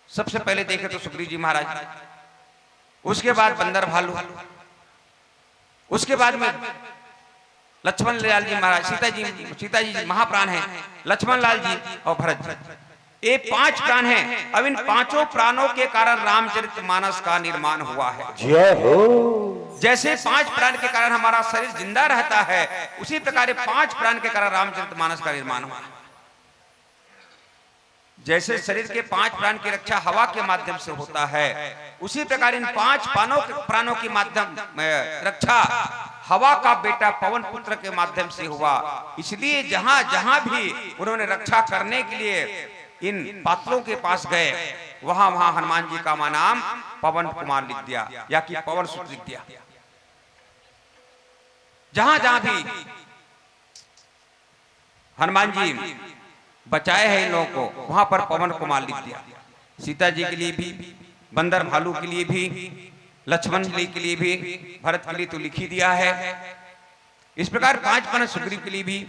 Speaker 3: सबसे पहले देखे तो सुग्रीव जी महाराज, उसके बाद बंदर भालू, उसके बाद में लक्ष्मण लाल जी महाराज, सीता जी महाप्राण हैं, लक्ष्मण लाल जी और भरत जी। ये 5 प्राण हैं। अब इन 5 प्राणों के कारण रामचरितमानस का निर्माण हुआ है।
Speaker 1: जय हो।
Speaker 3: जैसे 5 प्राण के कारण हमारा शरीर जिंदा रहता है, उसी प्रकार 5 प्राण के कारण रामचरितमानस का निर्माण हुआ। जैसे शरीर के 5 प्राण की रक्षा हवा के माध्यम से होता है, उसी प्रकार इन 5 प्राणों की माध्यम रक्षा हवा का बेटा पवन पुत्र के माध्यम से हुआ। इसलिए जहां जहां भी उन्होंने रक्षा करने के लिए इन पात्रों के पास गए, वहां वहां हनुमान जी का नाम पवन कुमार लिख दिया या कि पवन सुत लिख दिया। जहां जहां भी हनुमान जी बचाए हैं इन लोगों को, वहां पर पवन कुमार लिख दिया। सीता जी के लिए भी, बंदर भालू के लिए भी, लक्ष्मण जी के लिए भी, भरत के लिए तो लिख ही दिया है। इस प्रकार 5 प्राण सुग्रीव के लिए भी,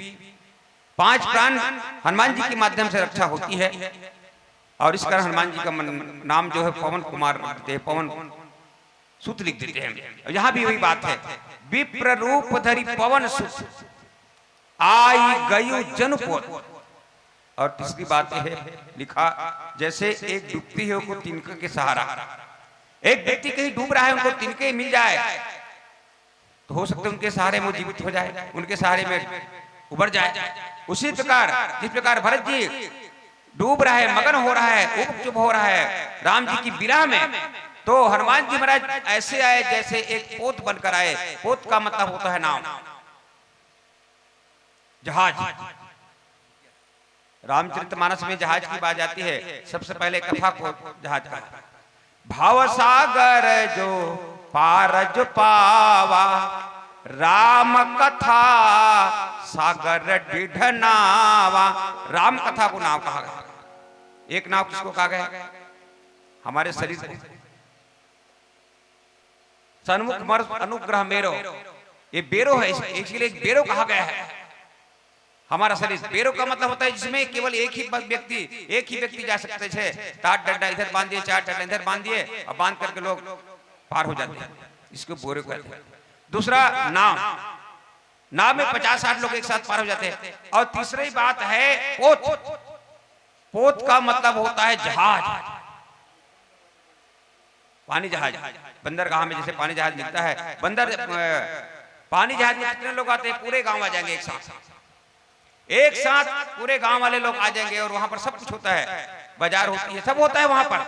Speaker 3: 5 प्राण हनुमान जी के माध्यम से रक्षा होती है। और इस कारण हनुमान जी का नाम जो है पवन कुमार रखते हैं, पवन सुत लिख देते हैं। यहाँ भी वही बात है, विप्र रूप धरि पवन सुत आई गयु जनुपोत। और तीसरी बात यह है, लिखा जैसे एक डूबती है उनको तिनके के सहारा, एक व्यक्ति कहीं डूब रहा है, उनको तिनके मिल जाए तो हो सकता है उनके सहारे में जीवित हो जाए, उनके सहारे में उबर जाए। उसी प्रकार जिस प्रकार भरत जी डूब रहा है, मगन हो रहा है, उपचुप हो रहा है राम जी की विरह में, तो हनुमान जी महाराज ऐसे आए जैसे एक पोत बनकर आए। पोत का मतलब होता है नाव, जहाज। रामचरितमानस में जहाज की बात आती है, सबसे पहले कथा को जहाज का, भाव सागर जो पारज पावा, राम कथा सागर डिढ़नावा। राम कथा को नाव कहा गया। एक नाव किसको कहा गया? हमारे शरीर को। सन्मुख मर्द अनुग्रह मेरो, ये बेरो है, इसलिए एक बेरो कहा गया है। हमारा शरीर बेरो का मतलब होता है जिसमें केवल एक ही व्यक्ति जा सकते थे। 4 डंडा इधर बांध दिए, 4 डंडा इधर बांध दिए और बांध करके लोग पार हो जाते हैं, इसको बोरे कहते हैं। दूसरा नाव में 50-60 लोग एक साथ पार हो जाते हैं। और तीसरी बात है पोत। पोत का मतलब होता है जहाज, पानी जहाज। बंदरगाह में जैसे पानी जहाज मिलता है, पानी जहाज में कितने लोग आते हैं? पूरे गांव आ जाएंगे एक साथ पूरे गांव वाले लोग आ जाएंगे और वहां पर सब कुछ होता है, बाजार होती है, सब होता है वहां पर।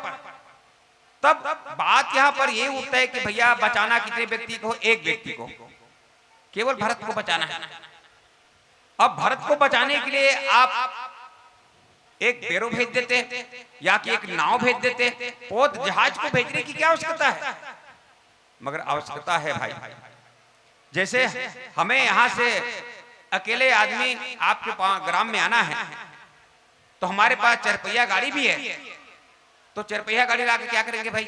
Speaker 3: तब बात यहां पर ये उठता है कि भैया बचाना कितने व्यक्ति को? एक व्यक्ति को, केवल भरत को बचाना है। अब भरत को बचाने के लिए आप एक बेरो भेज देते या कि एक नाव भेज देते, पोत जहाज को भेजने की क्या आवश्यकता है? मगर आवश्यकता है भाई। जैसे हमें यहां से अकेले आदमी आपके ग्राम में आना है तो हमारे पास 4 पहिया गाड़ी भी है, तो 4 पहिया गाड़ी लाके क्या करेंगे भाई?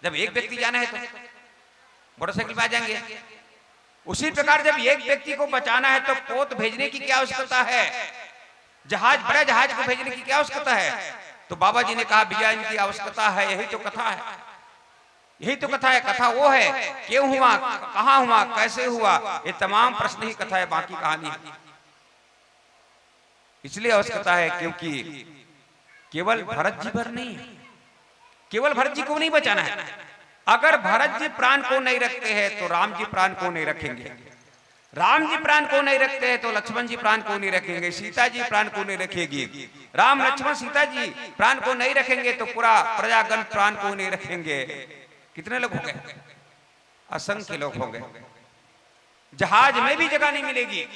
Speaker 3: जब एक व्यक्ति जाना है तो मोटरसाइकिल पे आ जाएंगे। उसी प्रकार जब एक व्यक्ति को बचाना है तो पोत भेजने की क्या आवश्यकता है? जहाज, बड़ा जहाज को भेजने की क्या आवश्यकता है? तो बाबा जी ने कहा भैया इनकी आवश्यकता है। यही तो कथा है, यही तो कथा है। कथा वो है, क्यों हुआ, कहां हुआ, कैसे हुआ, ये तमाम प्रश्न ही कथा है, बाकी कहानी है। इसलिए आवश्यकता है क्योंकि केवल भरत जी भर नहीं, केवल भरत जी को नहीं बचाना है, अगर भरत जी प्राण को नहीं रखते हैं तो राम जी प्राण को नहीं रखेंगे, राम जी प्राण को नहीं रखते हैं तो लक्ष्मण जी प्राण को नहीं रखेंगे, सीता जी प्राण को नहीं रखेगी, राम लक्ष्मण सीता जी प्राण को नहीं रखेंगे तो पूरा प्रजागण प्राण को नहीं रखेंगे। कितने लोग हो गए? असंख्य लोग हो गए। जहाज में भी जगह नहीं मिलेगी,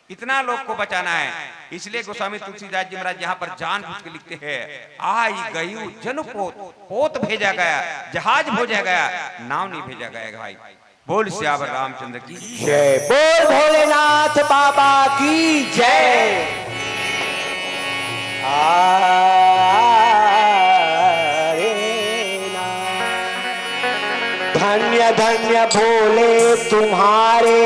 Speaker 3: इतना लोग को बचाना है। इसलिए गोस्वामी तुलसीदास जी महाराज यहाँ पर जानबूझ के लिखते हैं, आई गयु जन पोत भेजा गया, जहाज भेजा गया, नाव नहीं भेजा गया। भाई बोल सियावर रामचंद्र की
Speaker 1: जय, बोल भोलेनाथ बाबा की जय। धन्य धन्य भोले तुम्हारे,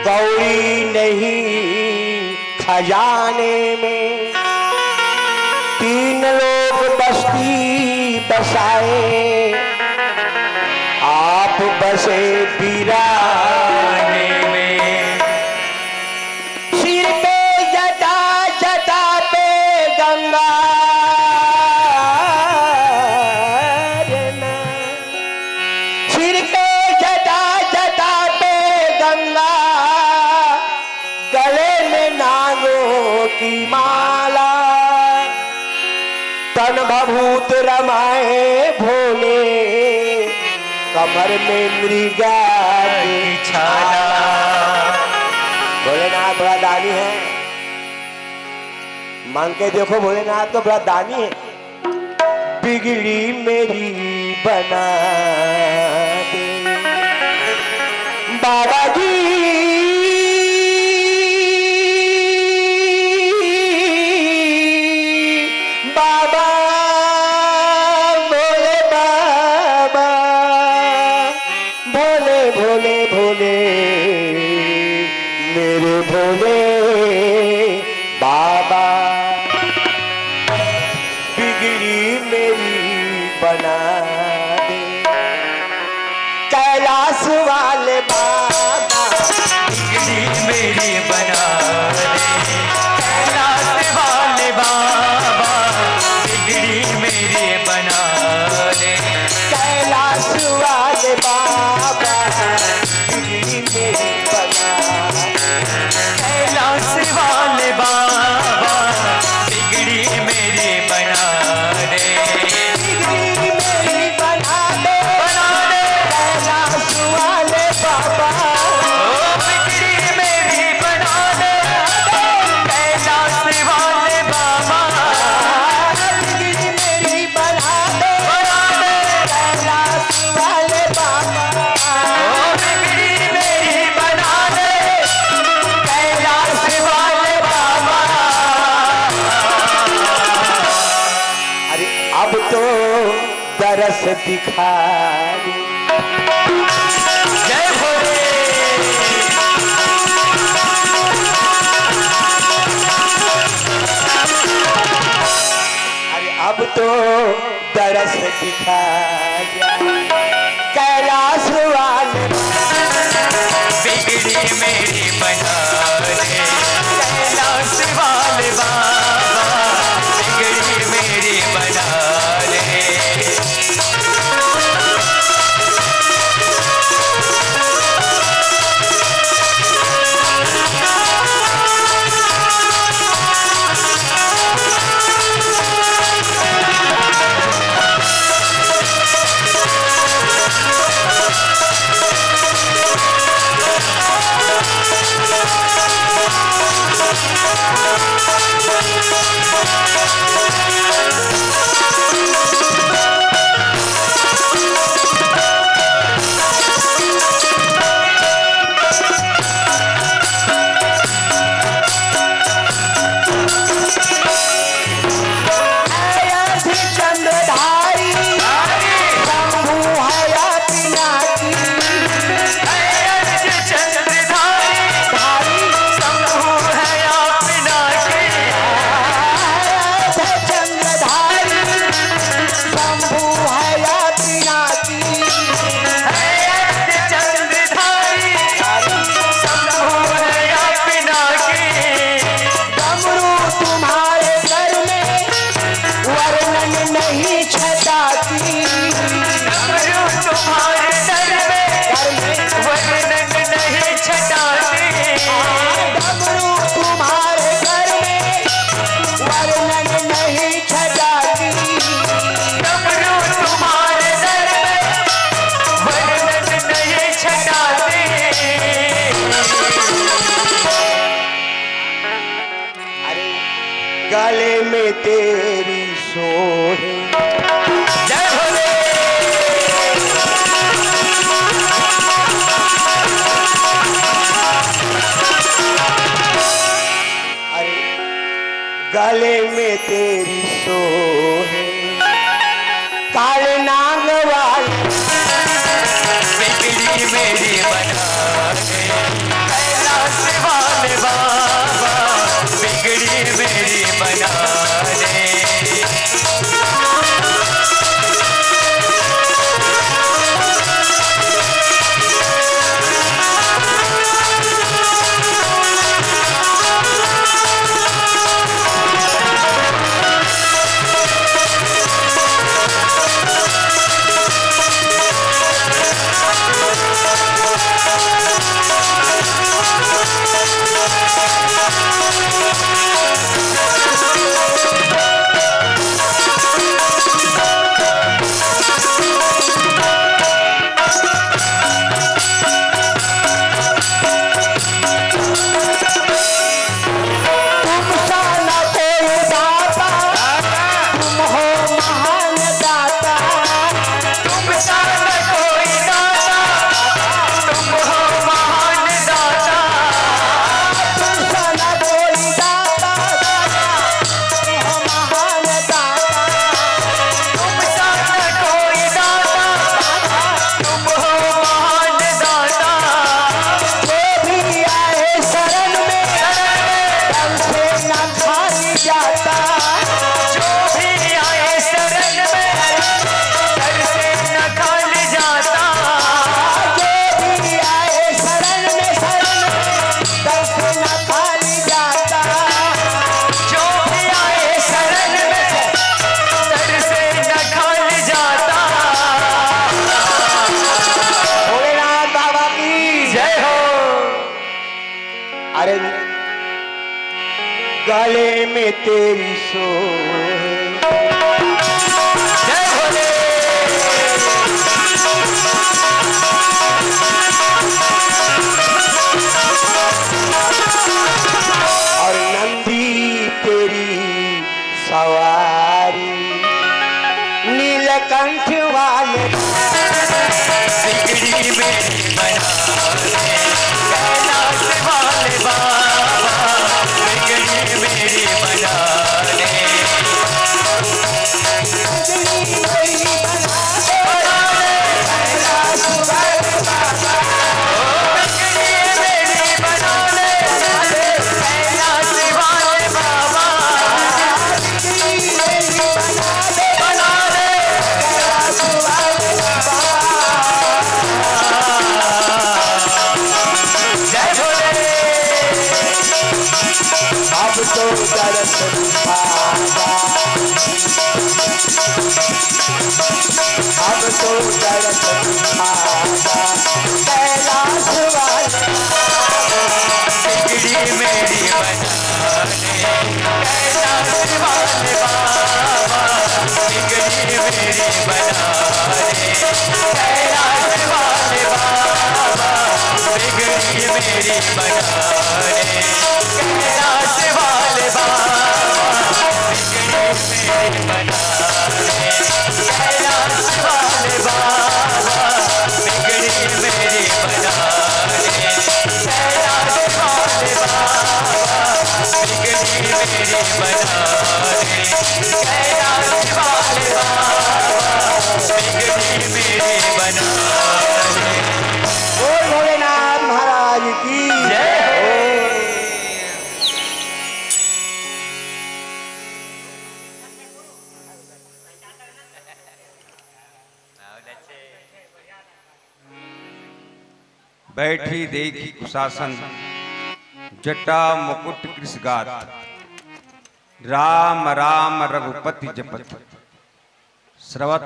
Speaker 1: गौरी नहीं खजाने में, तीन लोग बस्ती बसाए, आप बसे बिराने में। सिर पे जटा, जटा पे गंगा, सिर पे जटा, जटा पे गंगा, गले में नागों की माला, तन भभूत रमाए भोले, कमर में मृगा की छाला। भोलेनाथ बड़ा दानी है, मांग के देखो भोलेनाथ तो बड़ा दानी है। बिगड़ी मेरी बना दे बाबा जी, बाबा भोले बाबा, भोले भोले भोले मेरे भोले बाबा, बिगड़ी मेरी बना दे कैलाश वाले बाबा,
Speaker 2: बिगड़ी मेरी बना दे कैलाश वाले बाबा, बिगड़ी मेरी बना दे
Speaker 1: कैलाश वाले बाबा, बिगड़ी मेरी बना दे
Speaker 2: कैलाश वाले बाबा, बिगड़ी मेरी बना दे,
Speaker 1: बिगड़ी मेरी बना दे,
Speaker 2: बना दे
Speaker 1: कैलाश वाले बाबा,
Speaker 2: ओ बिगड़ी मेरी बना दे कैलाश वाले बाबा,
Speaker 1: बिगड़ी मेरी बना दे,
Speaker 2: बना दे
Speaker 1: कैलाश वाले बाबा,
Speaker 2: ओ बिगड़ी मेरी बना दे कैलाश वाले बाबा।
Speaker 1: अरे अब तो दरस दिखा दे,
Speaker 2: जय भोले।
Speaker 1: अरे अब तो दरस दिखा जा, कैलाश वाले
Speaker 2: बिगड़ी मेरी बना दे कैलाश वाले बाबा, बिगड़ी मेरी बना दे।
Speaker 1: गले में तेरी सोहे।
Speaker 2: जय भोले।
Speaker 1: अरे गले में तेरी सोहे, काले नाग वाली
Speaker 2: बिगड़ी मेरी बना दे कैलाश वाले बाबा, बिगड़ी मेरी बना दे।
Speaker 1: अरे गले में तेरी सोहे।
Speaker 2: जय भोले।
Speaker 1: और नंदी तेरी सवारी, नीलकंठ वाले
Speaker 2: बिगड़ी मेरी बना दे कैलाश वाले बाबा, बिगड़ी मेरी बना दे।
Speaker 1: अब तो दर्द पावा, अब तो दर्द पावा, कैलाश वाले
Speaker 2: बिगड़ी मेरी बना दे कैलाश वाले बाबा, बिगड़ी मेरी बना दे कैलाश वाले बाबा, बिगड़ी मेरी बना दे कैलाश वाले बाबा, बिगड़ी मेरी बना दे कैलाश वाले बाबा, बिगड़ी मेरी बना दे कैलाश वाले बाबा, बिगड़ी मेरी बना दे कैलाश वाले बाबा, बिगड़ी मेरी बना दे।
Speaker 1: बोल भोलेनाथ महाराज की
Speaker 2: जय हो।
Speaker 3: बैठी देखी कुशासन, जटा मुकुट कृषगात, राम राम रघुपति जपत, स्रवत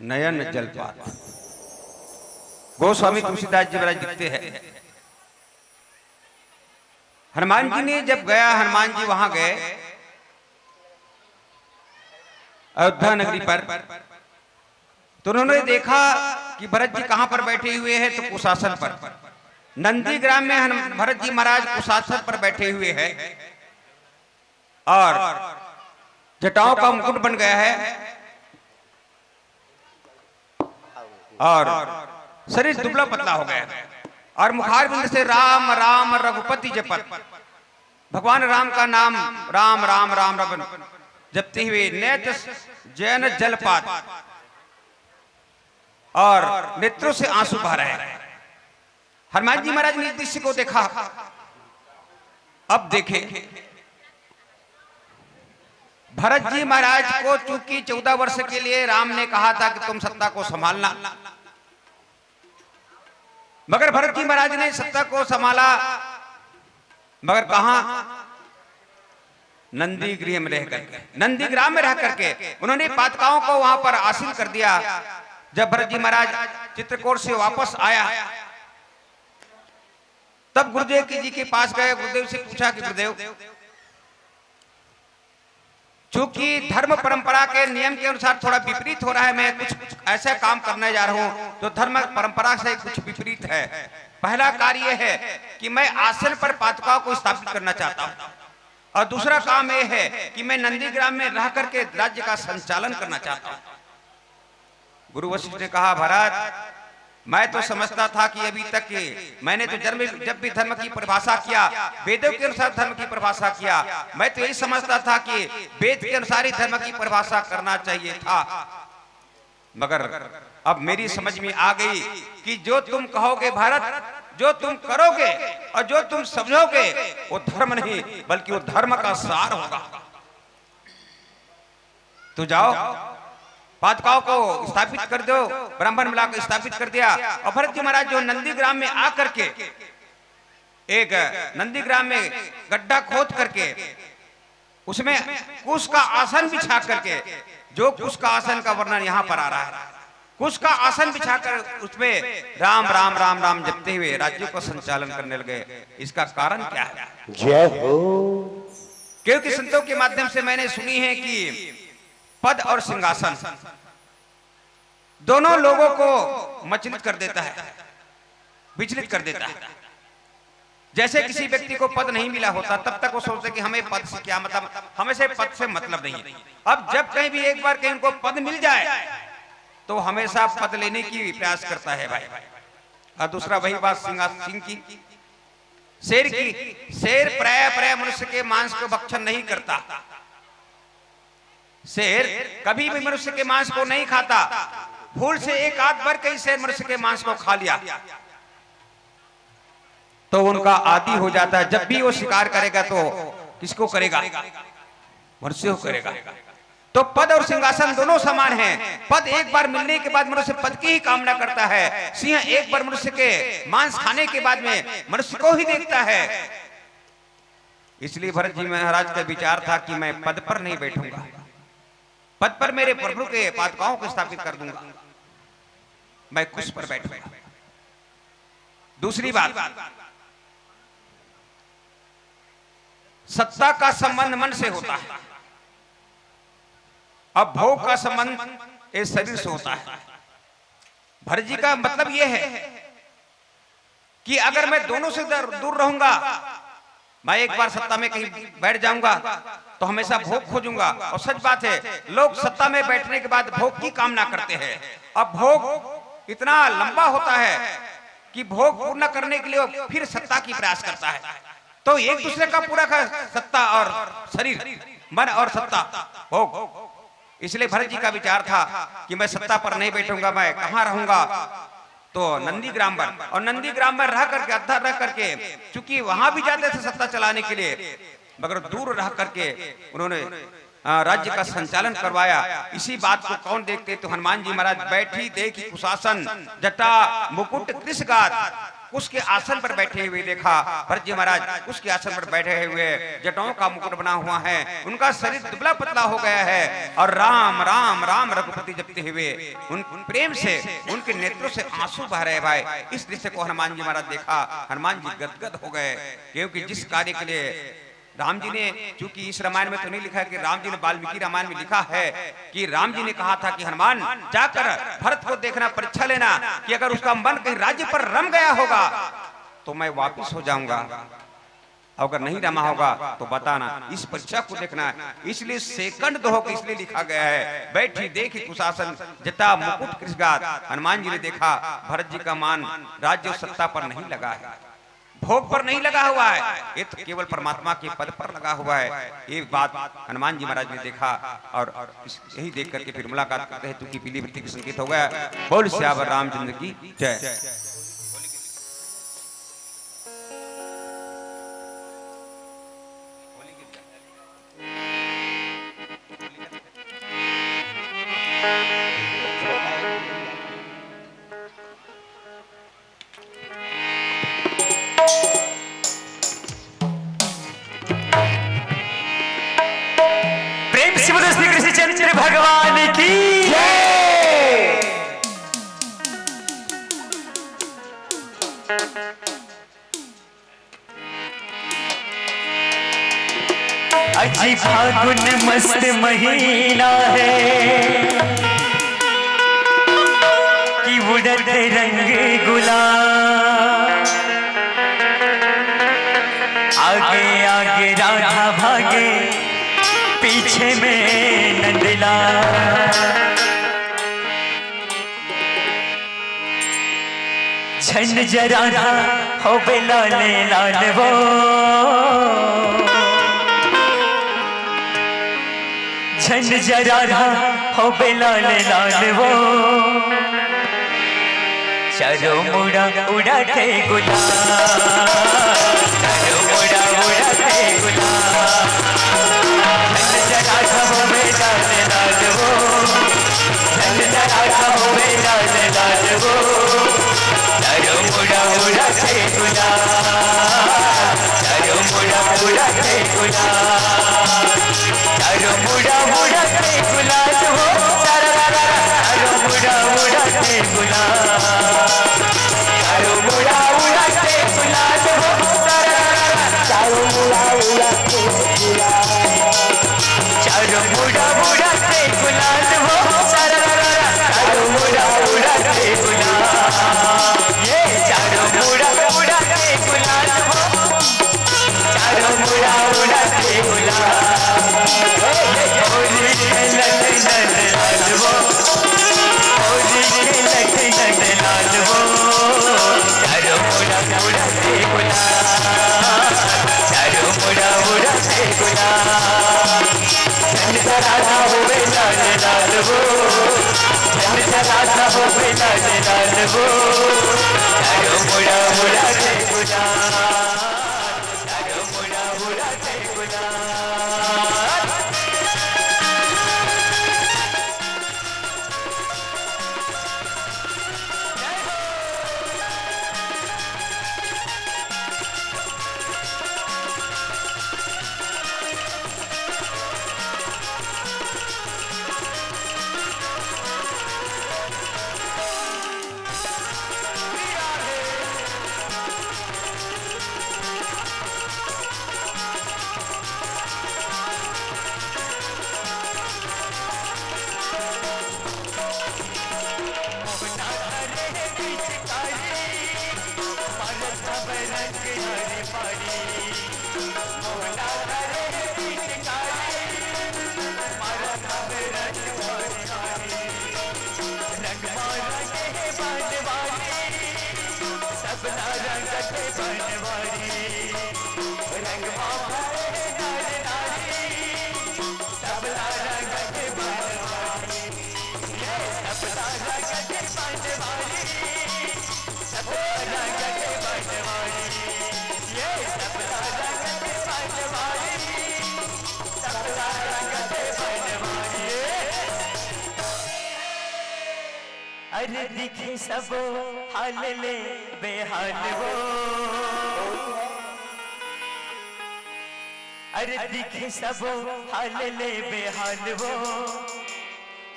Speaker 3: नयन जलपात। गोस्वामी तुलसीदास जी महाराज लिखते हैं, हनुमान जी ने जब गया, हनुमान जी वहां गए अयोध्या नगरी पर, तो उन्होंने देखा कि भरत जी कहां पर बैठे हुए हैं, तो कुशासन पर। नंदी ग्राम में भरत जी महाराज कुशासन पर बैठे हुए हैं। और जटाओं का मुकुट बन गया है और शरीर दुबला पतला हो गया है और मुखार बिंद से राम राम रघुपति जपत, भगवान राम का नाम राम राम राम राम जपते हुए नेत्र जैन जलपात और नेत्रों से आंसू बह रहे हैं। हनुमान जी महाराज ने दृश्य को देखा। अब देखे भरत जी महाराज को चूंकि 14 वर्ष के लिए राम ने कहा था कि तुम सत्ता को संभालना, मगर भरत जी महाराज ने सत्ता को संभाला, मगर कहां? नंदी गृह में रह करके, नंदी ग्राम में रह करके उन्होंने पादुकाओं को वहां पर आसीन कर दिया। जब भरत जी महाराज चित्रकूट से वापस आया तब गुरुदेव जी के पास गए। गुरुदेव से पूछा कि गुरुदेव, चूंकि धर्म परंपरा के नियम के अनुसार थोड़ा विपरीत हो रहा है, मैं कुछ ऐसा काम करने जा रहा हूं जो धर्म परंपरा से कुछ विपरीत है। पहला कार्य है कि मैं आसन पर पादुकाओं को स्थापित करना चाहता हूं और दूसरा काम यह है कि मैं नंदीग्राम में रह करके राज्य का संचालन करना चाहता हूं। गुरु वशिष्ठ ने कहा, भरत, मैं तो समझता था कि अभी तक मैंने तो जब भी धर्म की परिभाषा किया, वेदों के अनुसार धर्म की परिभाषा किया, मैं तो यही समझता था कि वेद के अनुसार ही धर्म की परिभाषा करना चाहिए था। मगर अब मेरी समझ में आ गई कि जो तुम कहोगे भारत, जो तुम करोगे और जो तुम समझोगे वो धर्म नहीं बल्कि वो धर्म का सार होगा। तो जाओ, पादुकाओं को स्थापित कर दो। ब्राह्मण मिलाकर स्थापित कर दिया और भरत जी महाराज जो नंदीग्राम में आकर के एक नंदीग्राम में गड्ढा खोद करके उसमें कुश का आसन बिछा करके, जो कुश का आसन का वर्णन यहां पर आ रहा है, कुश का आसन बिछाकर उसमें राम राम राम राम जपते हुए राज्य को संचालन करने लगे। इसका कारण क्या है?
Speaker 1: जय हो।
Speaker 3: क्योंकि संतों के माध्यम से मैंने सुनी है कि पद और सिंहासन दोनों लोगों को मचलित कर देता है, विचलित कर देता है। जैसे किसी व्यक्ति को पद नहीं मिला होता तब तक वो सोचते कि हमें पद से क्या मतलब, हमें से पद से मतलब नहीं है। अब जब कहीं भी एक बार कहीं उनको पद मिल जाए तो हमेशा पद लेने की प्रयास करता है भाई। और दूसरा वही बात सिंह की, शेर की। शेर प्राय मनुष्य के मांस को भक्षण नहीं करता। शेर कभी भी मनुष्य के मांस को नहीं खाता। भूल से एक आध बार कई शेर मनुष्य के मांस को खा लिया तो उनका आदि हो जाता है। जब भी वो शिकार करेगा तो किसको करेगा? मनुष्य को करेगा। तो पद और सिंहासन दोनों समान हैं। पद एक बार मिलने के बाद मनुष्य पद की ही कामना करता है। सिंह एक बार मनुष्य के मांस खाने के बाद में मनुष्य को ही देखता है। इसलिए भरत जी महाराज का विचार था कि मैं पद पर नहीं बैठूंगा, पद पर मेरे प्रभु के पादुकाओं को स्थापित कर दूंगा, मैं कुश पर बैठूंगा। दूसरी बात, सत्ता का संबंध मन से होता है, अब भोग का संबंध इस शरीर से होता है। भरत जी का मतलब यह है कि अगर मैं दोनों से दूर रहूंगा, मैं एक बार सत्ता में कहीं बैठ जाऊंगा तो हमेशा भोग खोजूंगा। और सच बात है, लोग सत्ता में बैठने के बाद भोग की कामना करते हैं। अब भोग इतना लंबा होता है कि भोग पूर्ण करने के लिए फिर सत्ता की प्रयास करता है। तो एक दूसरे का पूरा का सत्ता और शरीर, मन और सत्ता, भोग। इसलिए भरत जी का विचार था कि मैं सत्ता पर नहीं बैठूंगा, मैं कहां रहूंगा? तो नंदीग्राम पर। और नंदीग्राम में रह करके, अद्धा रह करके, चूंकि वहां भी जाते थे सत्ता चलाने के लिए, मगर दूर रह करके उन्होंने राज्य का संचालन करवाया। इसी बात को कौन देखते? तो हनुमान जी महाराज बैठी देखी कुशासन, जटा मुकुट कृषगात, उसके आसन पर बैठे हुए देखा। भरत जी महाराज उसके आसन पर बैठे हुए, जटाओं का मुकुट बना हुआ है, उनका शरीर दुबला पतला हो गया है और राम राम राम रघुपति जपते हुए उन प्रेम से उनके नेत्रों से आंसू बह रहे। भाई, इस दृश्य को हनुमान जी महाराज देखा, हनुमान जी गदगद हो गए। क्योंकि जिस कार्य के लिए राम जी ने, चूंकि इस रामायण में तो नहीं लिखा है कि राम जी ने, वाल्मीकि रामायण में लिखा है कि राम जी ने कहा था कि हनुमान जाकर भरत को देखना, परीक्षा लेना कि अगर उसका मन कहीं राज्य पर रम गया होगा तो मैं वापस हो जाऊंगा। अगर नहीं रमा होगा तो बताना। इस परीक्षा को देखना है, इसलिए सेकंड दो को इसलिए लिखा गया है। बैठी देखी कुशासन जटा मुकुट कृषगात। हनुमान जी ने देखा भरत जी का मान राज्य और सत्ता पर नहीं लगा है, भोग पर नहीं लगा हुआ है, ये तो केवल परमात्मा के पद पर लगा हुआ है। ये बात हनुमान जी महाराज ने देखा और यही देख करके फिर मुलाकात करते हैं, क्योंकि पीली वृत्ति की संकेत हो गया। बोल श्यावर रामचंद्र की जय।
Speaker 2: श्री कृष्णचंद्र भगवान की अच्छी फागुन मस्त महीना है कि उड़त रंग गुलाल। आगे आगे राधा भागे पीछे में नंदलाल। झंड जरा हो बे लाले लाल वो, झंड जरा हो बे लाले लाल वो। चारों मुड़ा उड़ा थे गुलाल, चारों मुड़ा उड़ा थे गुलाल। झंड जरा हो बे लाले लाल वो, झंड जरा हो बे लाले लाल वो। चारों मुड़ा उड़ा थे गुलाल, चारों मुड़ा उड़ा थे गुलाल। चारों मुड़ा उड़ा थे गुलाल हो, चारों मुड़ा उड़ा थे गुलाल। चारों मुड़ा उड़ा थे गुलाल हो, चारों मुड़ा उड़ा थे गुलाल। चारों मुड़ा उड़ा थे गुलाल हो, चारों मुड़ा उड़ा थे गुलाल। ये चारों मुड़ा उड़ा थे गुलाल हो, चारों मुड़ा उड़ा थे गुलाल। होली के लखनऊ लाल वो, होली के लखनऊ लाल वो। चारों मुड़ा उड़ा थे गुलाल, चारों मुड़ा उड़ा थे गुलाल। झंड राधा हो बे लाल लाल वो, झंड राधा हो बे लाल लाल वो। चारों मुड़ा उड़ा थे गुलाल, चारों मुड़ा उड़ा थे गुलाल। अरे दिखे सब हाल ले बेहाल वो, अरे दिखे सब हाल ले बेहाल वो।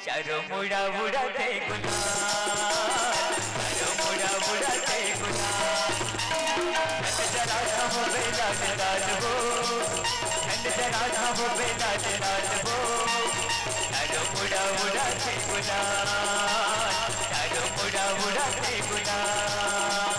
Speaker 2: चारों मुड़ा उड़ा थे गुलाल, चारों मुड़ा उड़ा थे गुलाल। झंड जरा हो बे लाल लाल वो, झंड जरा हो बे लाल लाल वो। चारों मुड़ा उड़ा थे गुलाल, चारों मुड़ा उड़ा थे गुलाल।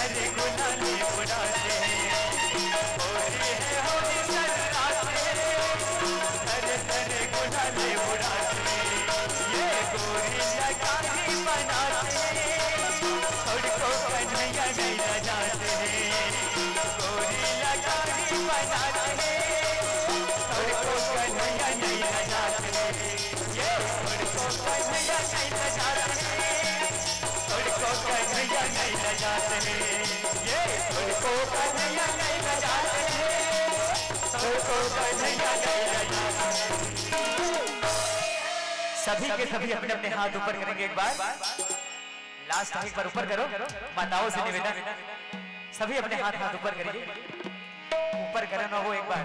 Speaker 2: तरे गुलाले उड़ाते होली है होली सन्नाटे तरे तरे गुलाले उड़ाते ये गोरी लगानी बनाते थोड़को कन्हैया नहीं न जाते गोरी लगानी बनाते थोड़को कन्हैया नहीं न जाते ये थोड़को कन्हैया नहीं न जाते थोड़को कन्हैया नहीं न जाते ये थोड़को कन्हैया नहीं न जाते थोड़को कन्हैया नहीं न जाते। सभी के सभी अपने अपने हाथ ऊपर करेंगे एक बार लास्ट एक बार ऊपर करो माताओं से निवेदन सभी अपने हाथ ऊपर करिए ऊपर करो ना वो एक बार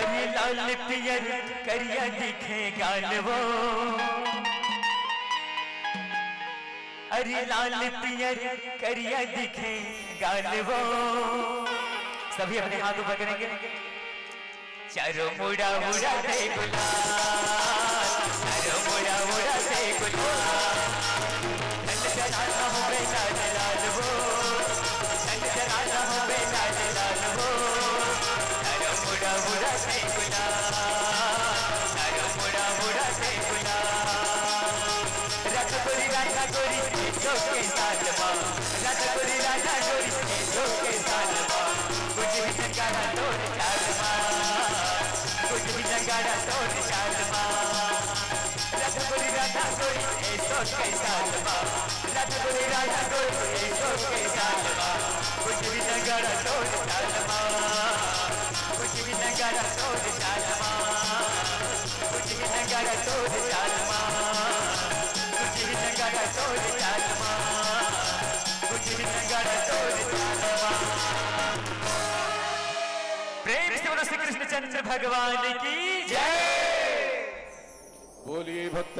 Speaker 2: अरे लाल पियर करिया दिखे गाल वो अरे लाल पियर करिया दिखे गाल वो सभी अपने हाथ ऊपर करेंगे चारों मुड़ा मुड़ा दे गुलाल चारों मुड़ा मुड़ा दे गुलाल ठंड जलाना हो बेला जलाल हो ठंड जलाना हो बेला जलाल हो चारों मुड़ा मुड़ा दे गुलाल चारों मुड़ा मुड़ा दे गुलाल राधा गोरी जो के साथ माँ राधा गोरी जो के साथ माँ कुछ भी नगाड़ा तोड़ चाल माँ कुछ भी नगाड़ा तोड़ चाल माँ राधा गोरी जो के साथ माँ राधा गोरी जो के साथ माँ कुछ भी नगाड़ा तोड़ चाल माँ कुछ भी नगाड़ा तोड़ चाल माँ कुछ भी नगाड़ा तोड़ चाल माँ कुछ भी नगाड़ा तोड़ चाल माँ कुछ भी नगाड़ा तोड़ चाल माँ। प्रेम से बोलो श्री कृष्ण चंद्र भगवान की जय।
Speaker 4: बोलिए भक्त